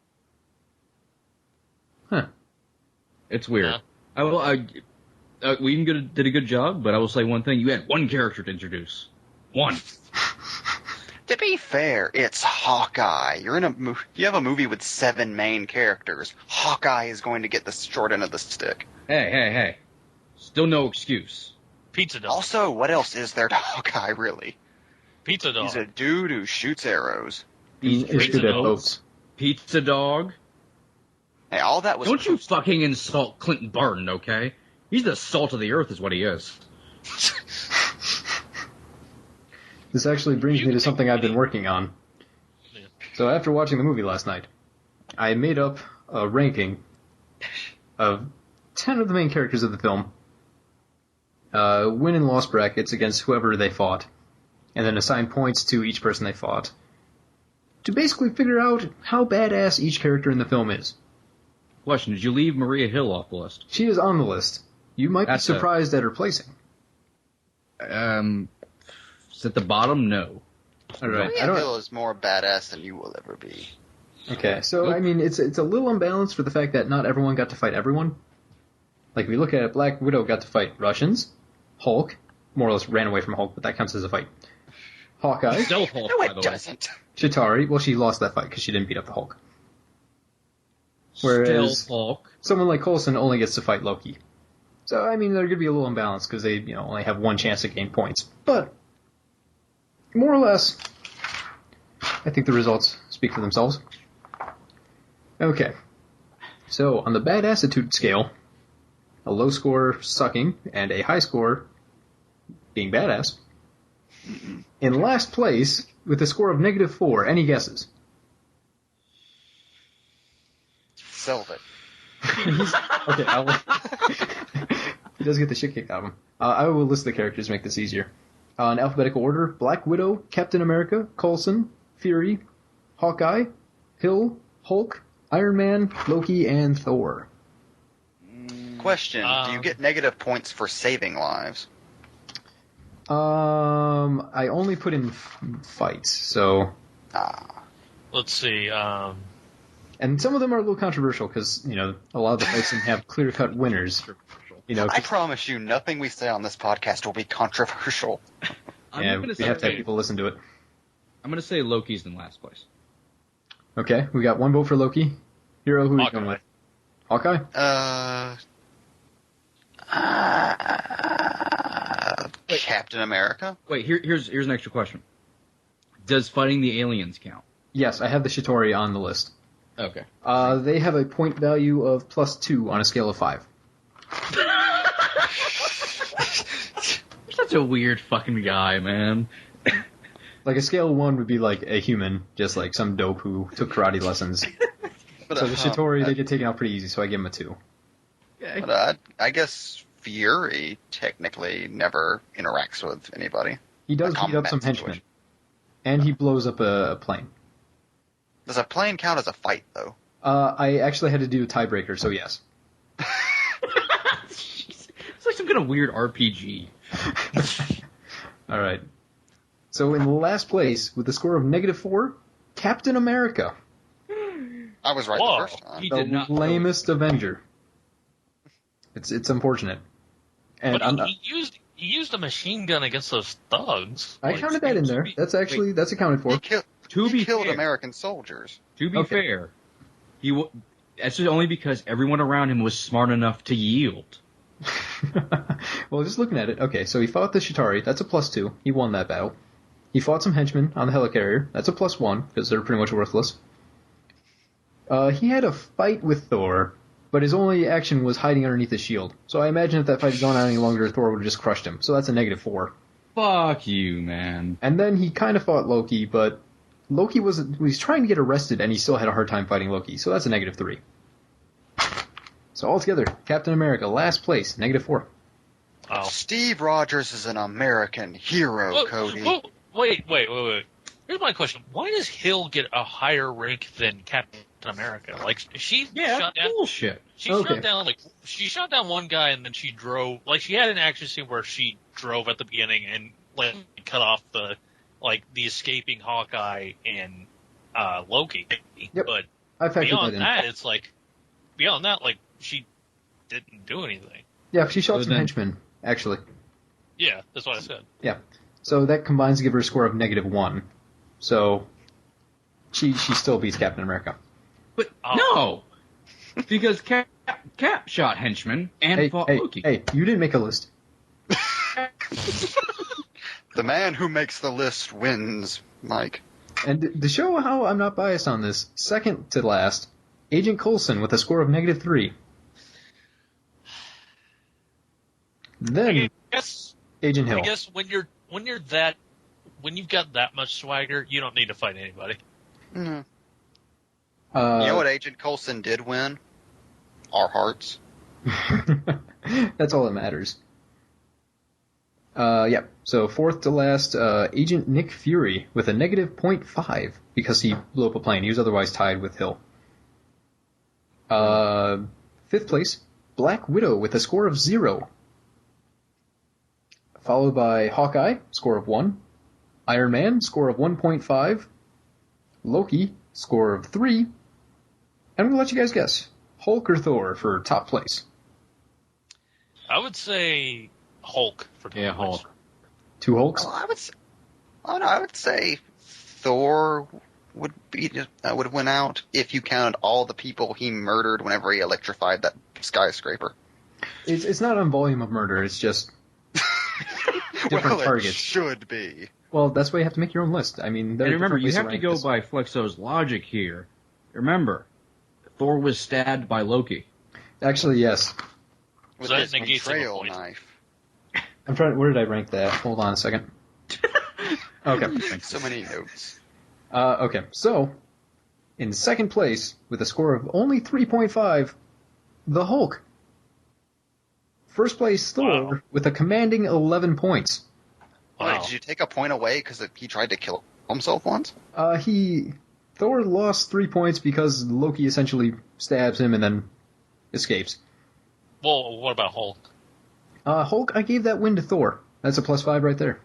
[SPEAKER 9] Huh. It's weird. Whedon did a good job, but I will say one thing. You had one character to introduce. One.
[SPEAKER 8] To be fair, it's Hawkeye. You have a movie with 7 main characters. Hawkeye is going to get the short end of the stick.
[SPEAKER 9] Hey. Still no excuse.
[SPEAKER 7] Pizza dog.
[SPEAKER 8] Also, what else is there to Hawkeye, really?
[SPEAKER 7] Pizza dog.
[SPEAKER 8] He's a dude who shoots arrows.
[SPEAKER 2] He's good at both.
[SPEAKER 9] Pizza dog.
[SPEAKER 8] Hey, all that was...
[SPEAKER 9] Don't you fucking insult Clinton Barton, okay? He's the salt of the earth is what he is.
[SPEAKER 2] This actually brings me to something I've been working on.
[SPEAKER 7] Yeah.
[SPEAKER 2] So after watching the movie last night, I made up a ranking of 10 of the main characters of the film, win and loss brackets against whoever they fought, and then assign points to each person they fought, to basically figure out how badass each character in the film is.
[SPEAKER 9] Question, did you leave Maria Hill off the list?
[SPEAKER 2] She is on the list. You might be surprised at her placing.
[SPEAKER 9] Yes. At the bottom, no.
[SPEAKER 2] All right.
[SPEAKER 8] Maria Hill is more badass than you will ever be.
[SPEAKER 2] Okay, so I mean, it's a little unbalanced for the fact that not everyone got to fight everyone. Like, if we look at it, Black Widow got to fight Russians, Hulk, more or less ran away from Hulk, but that counts as a fight. Hawkeye,
[SPEAKER 9] Stealth Hulk,
[SPEAKER 8] No,
[SPEAKER 9] by
[SPEAKER 8] it
[SPEAKER 9] the way.
[SPEAKER 8] doesn't.
[SPEAKER 2] Chitauri, well, she lost that fight because she didn't beat up the Hulk. Whereas
[SPEAKER 9] Stealth Hulk.
[SPEAKER 2] someone like Coulson only gets to fight Loki. So, I mean, they're going to be a little imbalanced because they, only have one chance to gain points. But, more or less, I think the results speak for themselves. Okay. So, on the bad attitude scale, a low score sucking and a high score being badass. In last place, with a score of -4, any guesses?
[SPEAKER 8] Selvig.
[SPEAKER 2] Okay, he does get the shit kicked out of him. I will list the characters to make this easier. In alphabetical order, Black Widow, Captain America, Coulson, Fury, Hawkeye, Hill, Hulk, Iron Man, Loki, and Thor.
[SPEAKER 8] Question: do you get negative points for saving lives?
[SPEAKER 2] I only put in fights, so...
[SPEAKER 7] Let's see.
[SPEAKER 2] And some of them are a little controversial because, a lot of the fights didn't have clear-cut winners.
[SPEAKER 8] I promise you, nothing we say on this podcast will be controversial.
[SPEAKER 2] Yeah, we have to have people listen to it.
[SPEAKER 9] I'm going to say Loki's in last place.
[SPEAKER 2] Okay, we got one vote for Loki. Hero, who are you going with? Hawkeye?
[SPEAKER 8] Captain America?
[SPEAKER 9] Wait, here's an extra question. Does fighting the aliens count?
[SPEAKER 2] Yes, I have the Chitauri on the list.
[SPEAKER 9] Okay.
[SPEAKER 2] They have a point value of +2 on a scale of 5.
[SPEAKER 9] You're such a weird fucking guy, man.
[SPEAKER 2] Like, a scale of 1 would be like a human, just like some dope who took karate lessons. So the Chitauri, they get taken out pretty easy, so I give him a 2.
[SPEAKER 8] But I guess Fury technically never interacts with anybody.
[SPEAKER 2] He does beat up some henchmen. And he blows up a plane.
[SPEAKER 8] Does a plane count as a fight, though?
[SPEAKER 2] I actually had to do a tiebreaker, so yes.
[SPEAKER 9] It's like some kind of weird RPG.
[SPEAKER 2] Alright. So in last place, with a score of -4, Captain America.
[SPEAKER 8] I was right the first time.
[SPEAKER 9] He
[SPEAKER 2] The
[SPEAKER 9] did not
[SPEAKER 2] lamest Avenger. It's unfortunate. And
[SPEAKER 7] But he used a machine gun against those thugs.
[SPEAKER 2] I counted that in there. That's accounted for.
[SPEAKER 8] He killed
[SPEAKER 9] fair.
[SPEAKER 8] American soldiers.
[SPEAKER 9] To be fair, that's just only because everyone around him was smart enough to yield.
[SPEAKER 2] Well, just looking at it, okay, so he fought the Chitauri, that's a +2, he won that battle. He fought some henchmen on the helicarrier, that's a +1, because they're pretty much worthless. He had a fight with Thor, but his only action was hiding underneath his shield. So I imagine if that fight had gone on any longer, Thor would have just crushed him, so that's a -4.
[SPEAKER 9] Fuck you, man.
[SPEAKER 2] And then he kind of fought Loki, but Loki was trying to get arrested, and he still had a hard time fighting Loki, so that's a -3. So altogether, Captain America, last place, -4.
[SPEAKER 7] Oh.
[SPEAKER 8] Steve Rogers is an American hero, Cody.
[SPEAKER 7] Wait. Here's my question. Why does Hill get a higher rank than Captain America? Like, she shot down...
[SPEAKER 9] bullshit.
[SPEAKER 7] She shot down one guy and then she drove... Like, she had an action scene where she drove at the beginning and, cut off the escaping Hawkeye and Loki.
[SPEAKER 2] Yep.
[SPEAKER 7] But
[SPEAKER 2] I factored
[SPEAKER 7] beyond
[SPEAKER 2] that in.
[SPEAKER 7] Beyond that, she didn't do anything.
[SPEAKER 2] Yeah, she shot some henchmen, actually.
[SPEAKER 7] Yeah, that's what I said.
[SPEAKER 2] Yeah. So that combines to give her a score of -1. So she still beats Captain America.
[SPEAKER 9] But no! Because Cap shot henchmen and fought Loki.
[SPEAKER 2] Hey, you didn't make a list.
[SPEAKER 8] The man who makes the list wins, Mike.
[SPEAKER 2] And to show how I'm not biased on this, second to last, Agent Coulson with a score of -3. Then
[SPEAKER 7] I guess
[SPEAKER 2] Agent Hill.
[SPEAKER 7] I guess when you've got that much swagger, you don't need to fight anybody.
[SPEAKER 8] Mm-hmm. You know what Agent Coulson did win? Our hearts.
[SPEAKER 2] That's all that matters. Yep. So fourth to last, Agent Nick Fury with a -0.5 because he blew up a plane. He was otherwise tied with Hill. Fifth place, Black Widow with a score of 0. Followed by Hawkeye, score of 1. Iron Man, score of 1.5. Loki, score of 3. And I'm going to let you guys guess. Hulk or Thor for top place?
[SPEAKER 7] I would say Hulk for top place.
[SPEAKER 9] Hulk.
[SPEAKER 2] 2 Hulks?
[SPEAKER 8] Well, I would say Thor would win out if you counted all the people he murdered whenever he electrified that skyscraper.
[SPEAKER 2] It's not on volume of murder, it's just different targets.
[SPEAKER 8] It should be.
[SPEAKER 2] Well, that's why you have to make your own list. I mean,
[SPEAKER 9] And remember, you have to go by Flexo's logic here. Remember, Thor was stabbed by Loki.
[SPEAKER 2] Actually, yes.
[SPEAKER 8] With
[SPEAKER 7] So that
[SPEAKER 8] his
[SPEAKER 7] negates a
[SPEAKER 8] betrayal
[SPEAKER 7] point.
[SPEAKER 8] knife.
[SPEAKER 2] I'm trying. Where did I rank that? Hold on a second. Okay.
[SPEAKER 8] So many notes.
[SPEAKER 2] Okay. So, in second place, with a score of only 3.5, the Hulk. First place, Thor,
[SPEAKER 7] Wow.
[SPEAKER 2] with a commanding 11 points.
[SPEAKER 8] Wait,
[SPEAKER 7] Wow.
[SPEAKER 8] did you take a point away because he tried to kill himself once?
[SPEAKER 2] Thor lost 3 points because Loki essentially stabs him and then escapes.
[SPEAKER 7] Well, what about Hulk?
[SPEAKER 2] Hulk, I gave that win to Thor. That's a +5 right there.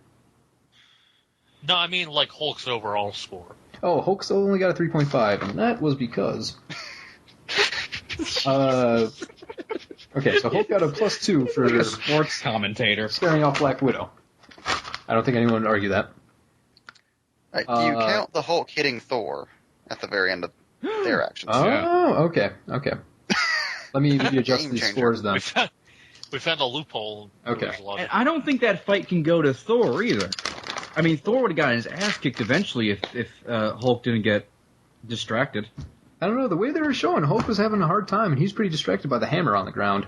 [SPEAKER 7] No, I mean like Hulk's overall score.
[SPEAKER 2] Oh, Hulk still only got a 3.5, and that was because... okay, so Hulk got a +2 for
[SPEAKER 9] Sports commentator.
[SPEAKER 2] scaring off Black Widow. I don't think anyone would argue that.
[SPEAKER 8] Do you count the Hulk hitting Thor at the very end of their actions?
[SPEAKER 2] Oh, okay. Let me adjust
[SPEAKER 8] Game
[SPEAKER 2] these
[SPEAKER 8] changer.
[SPEAKER 2] scores then.
[SPEAKER 7] We found a loophole.
[SPEAKER 2] Okay.
[SPEAKER 7] There's a lot
[SPEAKER 9] And
[SPEAKER 7] of-
[SPEAKER 9] I don't think that fight can go to Thor either. I mean, Thor would have gotten his ass kicked eventually if Hulk didn't get distracted.
[SPEAKER 2] I don't know, the way they were showing, Hulk was having a hard time, and he's pretty distracted by the hammer on the ground.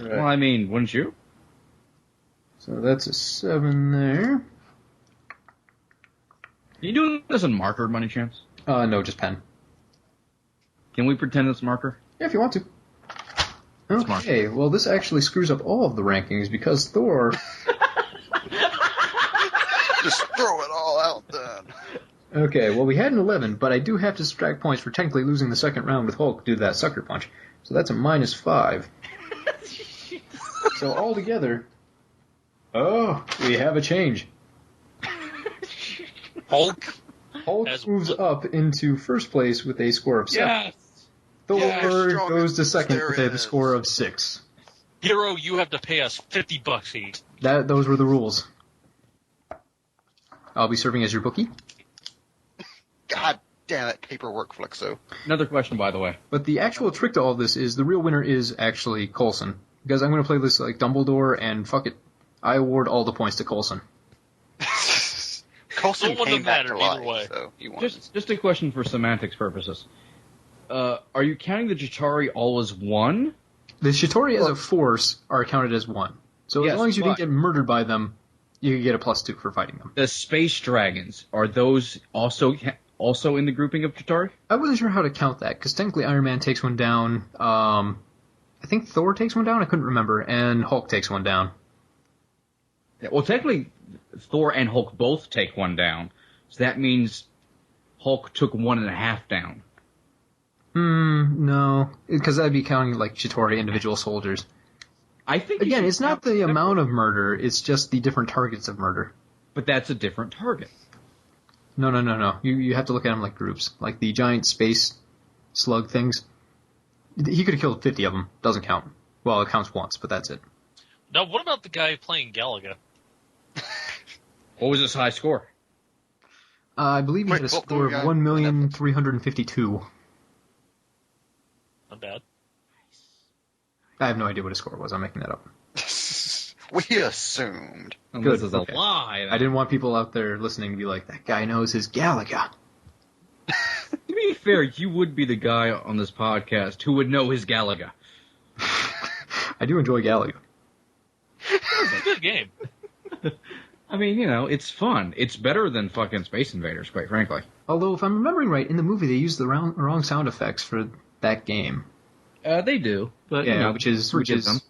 [SPEAKER 9] Well, I mean, wouldn't you?
[SPEAKER 2] So that's a 7 there.
[SPEAKER 9] You doing this in marker, by any chance?
[SPEAKER 2] No, just pen.
[SPEAKER 9] Can we pretend it's marker?
[SPEAKER 2] Yeah, if you want to.
[SPEAKER 9] Smart.
[SPEAKER 2] Okay, well, this actually screws up all of the rankings because Thor...
[SPEAKER 8] Just throw it all out then.
[SPEAKER 2] Okay, well, we had an 11, but I do have to subtract points for technically losing the second round with Hulk due to that sucker punch. So that's a -5. So altogether... Oh, we have a change.
[SPEAKER 7] Hulk.
[SPEAKER 2] Hulk
[SPEAKER 7] As-
[SPEAKER 2] moves up into first place with a score of 7. Thor
[SPEAKER 8] Yes,
[SPEAKER 2] goes to second
[SPEAKER 8] there
[SPEAKER 2] with a
[SPEAKER 8] it is.
[SPEAKER 2] score of 6.
[SPEAKER 7] Hero, you have to pay us $50 each.
[SPEAKER 2] Those were the rules. I'll be serving as your bookie.
[SPEAKER 8] God damn it, paperwork, Flexo.
[SPEAKER 9] Another question, by the way.
[SPEAKER 2] But the actual trick to all this is the real winner is actually Coulson. Because I'm going to play this like Dumbledore, and fuck it, I award all the points to Coulson.
[SPEAKER 8] Coulson
[SPEAKER 7] It wouldn't
[SPEAKER 8] came
[SPEAKER 7] have
[SPEAKER 8] back to
[SPEAKER 7] mattered either
[SPEAKER 8] life,
[SPEAKER 7] way.
[SPEAKER 8] so he won.
[SPEAKER 9] Just a question for semantics purposes. Are you counting the Chitauri all as one?
[SPEAKER 2] The Chitauri as a force are counted as 1. So
[SPEAKER 9] Yes,
[SPEAKER 2] as long as you
[SPEAKER 9] but-
[SPEAKER 2] didn't get murdered by them, you can get a +2 for fighting them.
[SPEAKER 9] The space dragons, are those also in the grouping of Chitauri?
[SPEAKER 2] I wasn't sure how to count that, because technically Iron Man takes one down, I think Thor takes one down, I couldn't remember, and Hulk takes one down.
[SPEAKER 9] Yeah, well, technically, Thor and Hulk both take one down. So that means Hulk took 1.5 down.
[SPEAKER 2] No, because that'd be counting like Chitauri individual soldiers.
[SPEAKER 9] I think you
[SPEAKER 2] Again,
[SPEAKER 9] should
[SPEAKER 2] it's not
[SPEAKER 9] count
[SPEAKER 2] the
[SPEAKER 9] separate,
[SPEAKER 2] amount of murder, it's just the different targets of murder.
[SPEAKER 9] But that's a different target.
[SPEAKER 2] No. You have to look at them like groups. Like the giant space slug things. He could have killed 50 of them. Doesn't count. Well, it counts once, but that's it.
[SPEAKER 7] Now, what about the guy playing Galaga?
[SPEAKER 9] What was his high score?
[SPEAKER 2] I believe he
[SPEAKER 8] Wait,
[SPEAKER 2] had a
[SPEAKER 8] what
[SPEAKER 2] score of
[SPEAKER 8] guy?
[SPEAKER 2] 1,352,000.
[SPEAKER 7] Not bad.
[SPEAKER 2] I have no idea what his score was. I'm making that up.
[SPEAKER 8] We assumed.
[SPEAKER 9] And
[SPEAKER 2] Good,
[SPEAKER 9] this is a
[SPEAKER 2] okay.
[SPEAKER 9] lie.
[SPEAKER 2] I didn't want people out there listening to be like, that guy knows his Galaga.
[SPEAKER 9] To be fair, you would be the guy on this podcast who would know his Galaga.
[SPEAKER 2] I do enjoy Galaga.
[SPEAKER 7] It's a good game.
[SPEAKER 9] I mean, you know, it's fun. It's better than fucking Space Invaders, quite frankly.
[SPEAKER 2] Although, if I'm remembering right, in the movie they used the wrong sound effects for that game.
[SPEAKER 9] They do, but
[SPEAKER 2] Yeah,
[SPEAKER 9] you know,
[SPEAKER 2] which is
[SPEAKER 9] forgive them.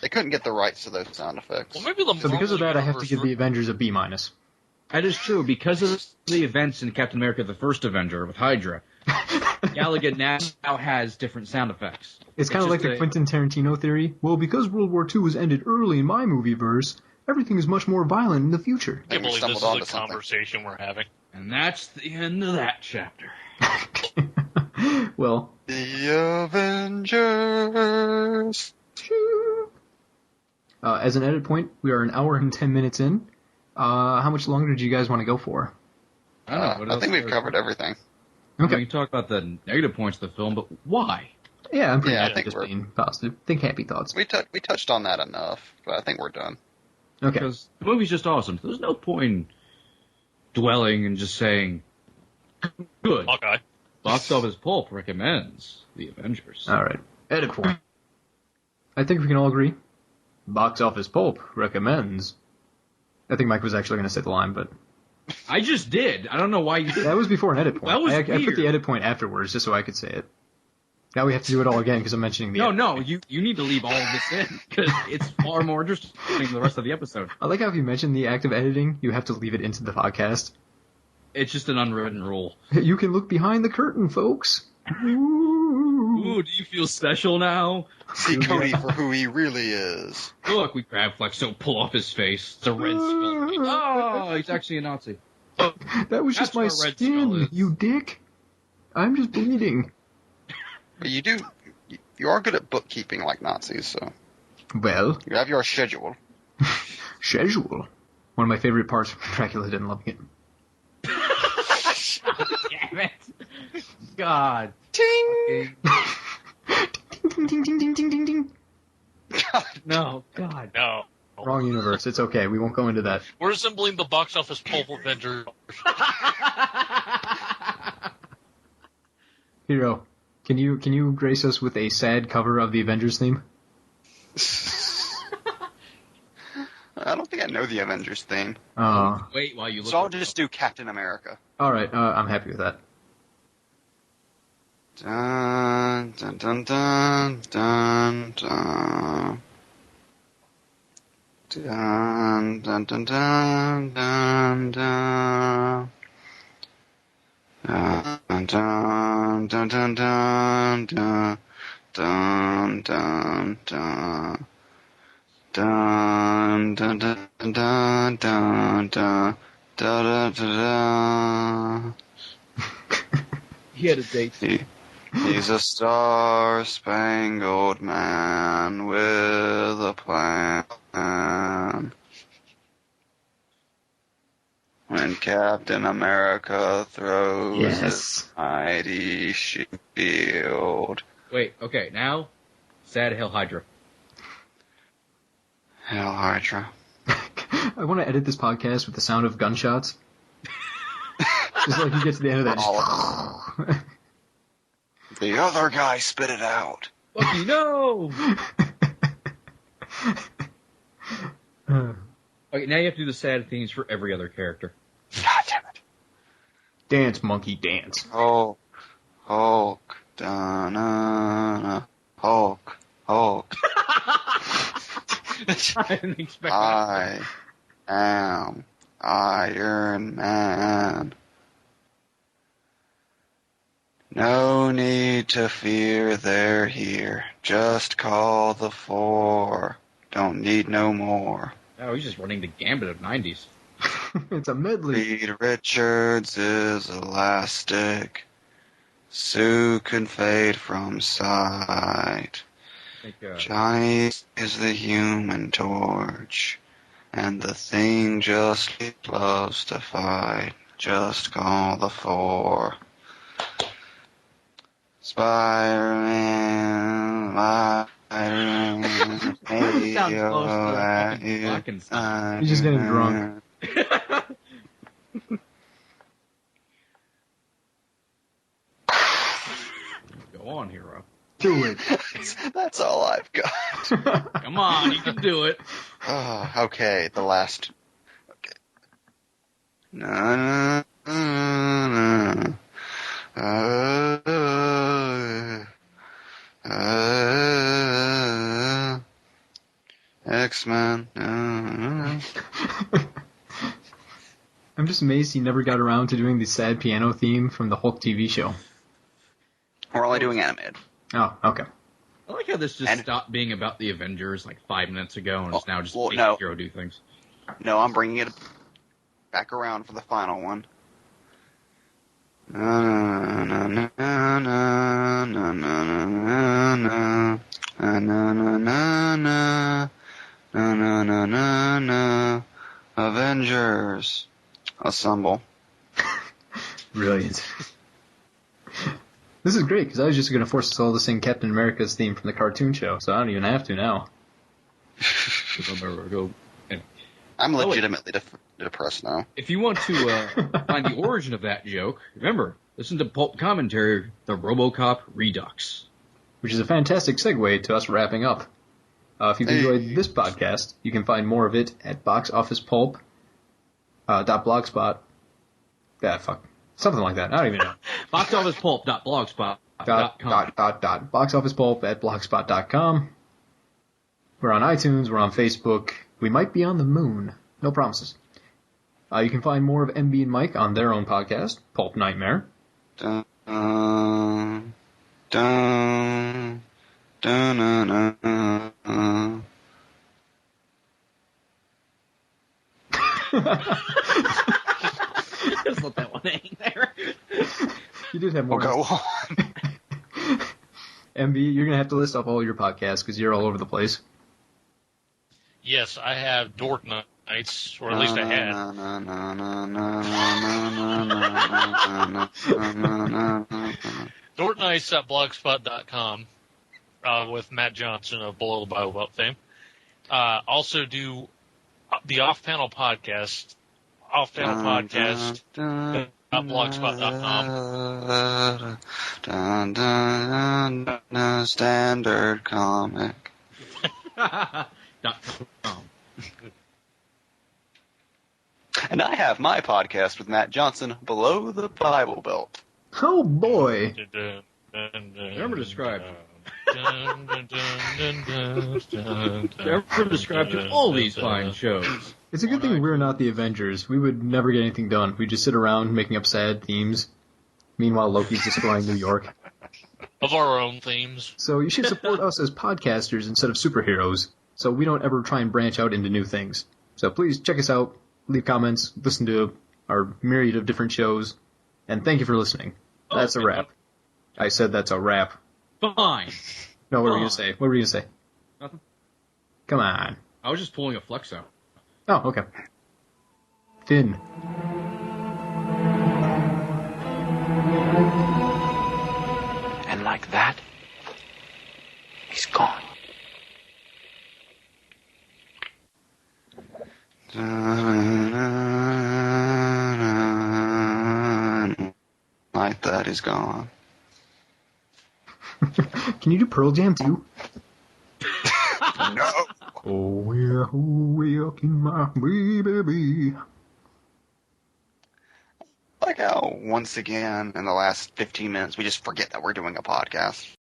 [SPEAKER 8] They couldn't get the rights to those sound effects.
[SPEAKER 7] Well, maybe the
[SPEAKER 2] So because of that, I have to
[SPEAKER 7] Universe
[SPEAKER 2] give the Avengers a B-.
[SPEAKER 9] That is true. Because of the events in Captain America: The First Avenger with Hydra, Galaga now has different sound effects.
[SPEAKER 2] It's kind of like
[SPEAKER 9] just
[SPEAKER 2] the Quentin Tarantino theory. Well, because World War II was ended early in my movie verse, Everything is much more violent in the future.
[SPEAKER 7] I can't believe this is a conversation we're having.
[SPEAKER 9] And that's the end of that chapter.
[SPEAKER 2] Well,
[SPEAKER 8] The Avengers.
[SPEAKER 2] As an edit point, we are an hour and 10 minutes in. How much longer did you guys want to go for?
[SPEAKER 9] I don't know. What
[SPEAKER 8] I
[SPEAKER 9] else
[SPEAKER 8] think we've
[SPEAKER 9] there?
[SPEAKER 8] covered everything.
[SPEAKER 2] Okay.
[SPEAKER 9] We can talk about the negative points of the film, but why?
[SPEAKER 2] Yeah, I'm pretty
[SPEAKER 8] Yeah, I
[SPEAKER 2] good at
[SPEAKER 8] think
[SPEAKER 2] just
[SPEAKER 8] we're-
[SPEAKER 2] being positive. Think happy thoughts.
[SPEAKER 8] We touched on that enough, but I think we're done.
[SPEAKER 2] Okay.
[SPEAKER 9] Because the movie's just awesome. There's no point in dwelling and just saying, good.
[SPEAKER 7] Okay.
[SPEAKER 9] Box Office Pulp recommends The Avengers.
[SPEAKER 2] All right. Edit point. I think we can all agree. Box Office Pulp recommends. I think Mike was actually going to say the line, but
[SPEAKER 9] I just did. I don't know why you did.
[SPEAKER 2] that was before an edit point.
[SPEAKER 9] That was
[SPEAKER 2] I put
[SPEAKER 9] weird.
[SPEAKER 2] the edit point afterwards just so I could say it. Now we have to do it all again because I'm mentioning the edit.
[SPEAKER 9] No, you need to leave all of this in because it's far more interesting than the rest of the episode.
[SPEAKER 2] I like how if you mention the act of editing, you have to leave it into the podcast.
[SPEAKER 9] It's just an unwritten rule.
[SPEAKER 2] You can look behind the curtain, folks.
[SPEAKER 9] Ooh, do you feel special now?
[SPEAKER 8] See Cody for who he really is.
[SPEAKER 9] Look, we grab Flexo, pull off his face. It's a red skull. Oh, he's actually a Nazi.
[SPEAKER 2] That was just
[SPEAKER 9] That's
[SPEAKER 2] my
[SPEAKER 9] what a red skull
[SPEAKER 2] skin,
[SPEAKER 9] is.
[SPEAKER 2] you dick. I'm just bleeding.
[SPEAKER 8] But you are good at bookkeeping like Nazis, so
[SPEAKER 2] Well,
[SPEAKER 8] you have your schedule.
[SPEAKER 2] schedule. One of my favorite parts from Dracula Didn't Love It.
[SPEAKER 9] Damn it. God.
[SPEAKER 8] Ting!
[SPEAKER 2] Ding, ding, ding, ding, ding, ding, ding.
[SPEAKER 9] No, God.
[SPEAKER 7] No.
[SPEAKER 2] Wrong universe. It's okay. We won't go into that.
[SPEAKER 7] We're assembling the box office Pulp Avengers.
[SPEAKER 2] Hero, can you grace us with a sad cover of the Avengers theme?
[SPEAKER 8] I don't think I know the Avengers theme,
[SPEAKER 9] Wait while you look.
[SPEAKER 8] so I'll
[SPEAKER 9] it
[SPEAKER 8] just
[SPEAKER 9] up.
[SPEAKER 8] do Captain America.
[SPEAKER 2] All right. I'm happy with that.
[SPEAKER 8] Dun dun dun dun dun dun. Dun dun dun dun dun dun. Dun dun dun dun dun dun dun dun dun. Dun dun dun dun dun dun da da da.
[SPEAKER 9] He had a date.
[SPEAKER 8] He's a star-spangled man with a plan. When Captain America throws
[SPEAKER 2] Yes.
[SPEAKER 8] his mighty shield.
[SPEAKER 9] Wait, okay, now, sad Hail Hydra.
[SPEAKER 8] Hail Hydra.
[SPEAKER 2] I want to edit this podcast with the sound of gunshots. Just like you get to the end of that.
[SPEAKER 8] All The other guy spit it out.
[SPEAKER 9] Bucky, no! Okay, now you have to do the sad themes for every other character.
[SPEAKER 8] God damn it.
[SPEAKER 2] Dance, monkey, dance.
[SPEAKER 8] Hulk. Hulk. Da-na-na. Hulk. Hulk.
[SPEAKER 9] I didn't expect that.
[SPEAKER 8] I am Iron Man. No need to fear, they're here. Just call the 4. Don't need no more.
[SPEAKER 9] Oh, he's just running the gambit of 90s.
[SPEAKER 2] It's a medley.
[SPEAKER 8] Reed Richards is elastic. Sue can fade from sight.
[SPEAKER 9] I think,
[SPEAKER 8] Johnny is the Human Torch. And the Thing just loves to fight. Just call the 4. Spider-Man, Spider-Man,
[SPEAKER 9] Sounds close to
[SPEAKER 8] at
[SPEAKER 9] fucking
[SPEAKER 8] you.
[SPEAKER 9] Frankenstein.
[SPEAKER 2] He's just getting drunk.
[SPEAKER 9] Go on, hero.
[SPEAKER 2] Do it.
[SPEAKER 8] That's all I've got.
[SPEAKER 9] Come on, you can do it.
[SPEAKER 8] Oh, okay, the last. Okay. Na, na, na, na. X-Men.
[SPEAKER 2] I'm just amazed he never got around to doing the sad piano theme from the Hulk TV show.
[SPEAKER 8] We're only doing animated.
[SPEAKER 2] Oh, okay.
[SPEAKER 9] I like how this just
[SPEAKER 8] And-
[SPEAKER 9] stopped being about the Avengers like 5 minutes ago and it's now just
[SPEAKER 8] Well,
[SPEAKER 9] making
[SPEAKER 8] no.
[SPEAKER 9] Hero do things.
[SPEAKER 8] No, I'm bringing it back around for the final one. Avengers. Assemble.
[SPEAKER 2] Brilliant. This is great, because I was just going to force us all to sing Captain America's theme from the cartoon show, so I don't even have to now.
[SPEAKER 8] I'm legitimately depressed now.
[SPEAKER 9] If you want to find the origin of that joke, remember, listen to Pulp Commentary, the RoboCop Redux.
[SPEAKER 2] Which is a fantastic segue to us wrapping up. If you've enjoyed this podcast, you can find more of it at boxofficepulp.blogspot. Something like that. I don't even know.
[SPEAKER 9] Boxofficepulp.blogspot.com.
[SPEAKER 2] Boxofficepulp@blogspot.com. We're on iTunes. We're on Facebook. We might be on the moon. No promises. You can find more of MB and Mike on their own podcast, Pulp Nightmare.
[SPEAKER 8] Dun, dun, dun, dun, dun, dun.
[SPEAKER 9] Just let that one hang there.
[SPEAKER 2] You did have more.
[SPEAKER 8] Go on.
[SPEAKER 2] MB, you're going to have to list off all your podcasts because you're all over the place.
[SPEAKER 7] Yes, I have Dork Nights, or at least I had. Dork Nights at blogspot.com with Matt Johnson of Below the Bible Belt fame. Also do the Off-Panel Podcast,
[SPEAKER 8] blogspot.com. Standard comic. And I have my podcast with Matt Johnson, Below the Bible Belt.
[SPEAKER 2] Oh, boy.
[SPEAKER 9] Never described. Never described all these fine shows.
[SPEAKER 2] It's a good thing we're not the Avengers. We would never get anything done. We'd just sit around making up sad themes. Meanwhile, Loki's destroying New York.
[SPEAKER 7] Of our own themes.
[SPEAKER 2] So you should support us as podcasters instead of superheroes, so we don't ever try and branch out into new things. So please check us out, leave comments, listen to our myriad of different shows, and thank you for listening. That's a wrap. I said that's a wrap.
[SPEAKER 9] Fine.
[SPEAKER 2] No, what were you going to say? What were you going to say?
[SPEAKER 9] Nothing.
[SPEAKER 2] Come on.
[SPEAKER 9] I was just pulling a flex out.
[SPEAKER 2] Oh, okay. Finn.
[SPEAKER 1] And like that, he's gone.
[SPEAKER 8] Like that, he's gone.
[SPEAKER 2] Can you do Pearl Jam too?
[SPEAKER 8] No.
[SPEAKER 2] Oh yeah, can my baby be?
[SPEAKER 8] Like how, once again, in the last 15 minutes, we just forget that we're doing a podcast.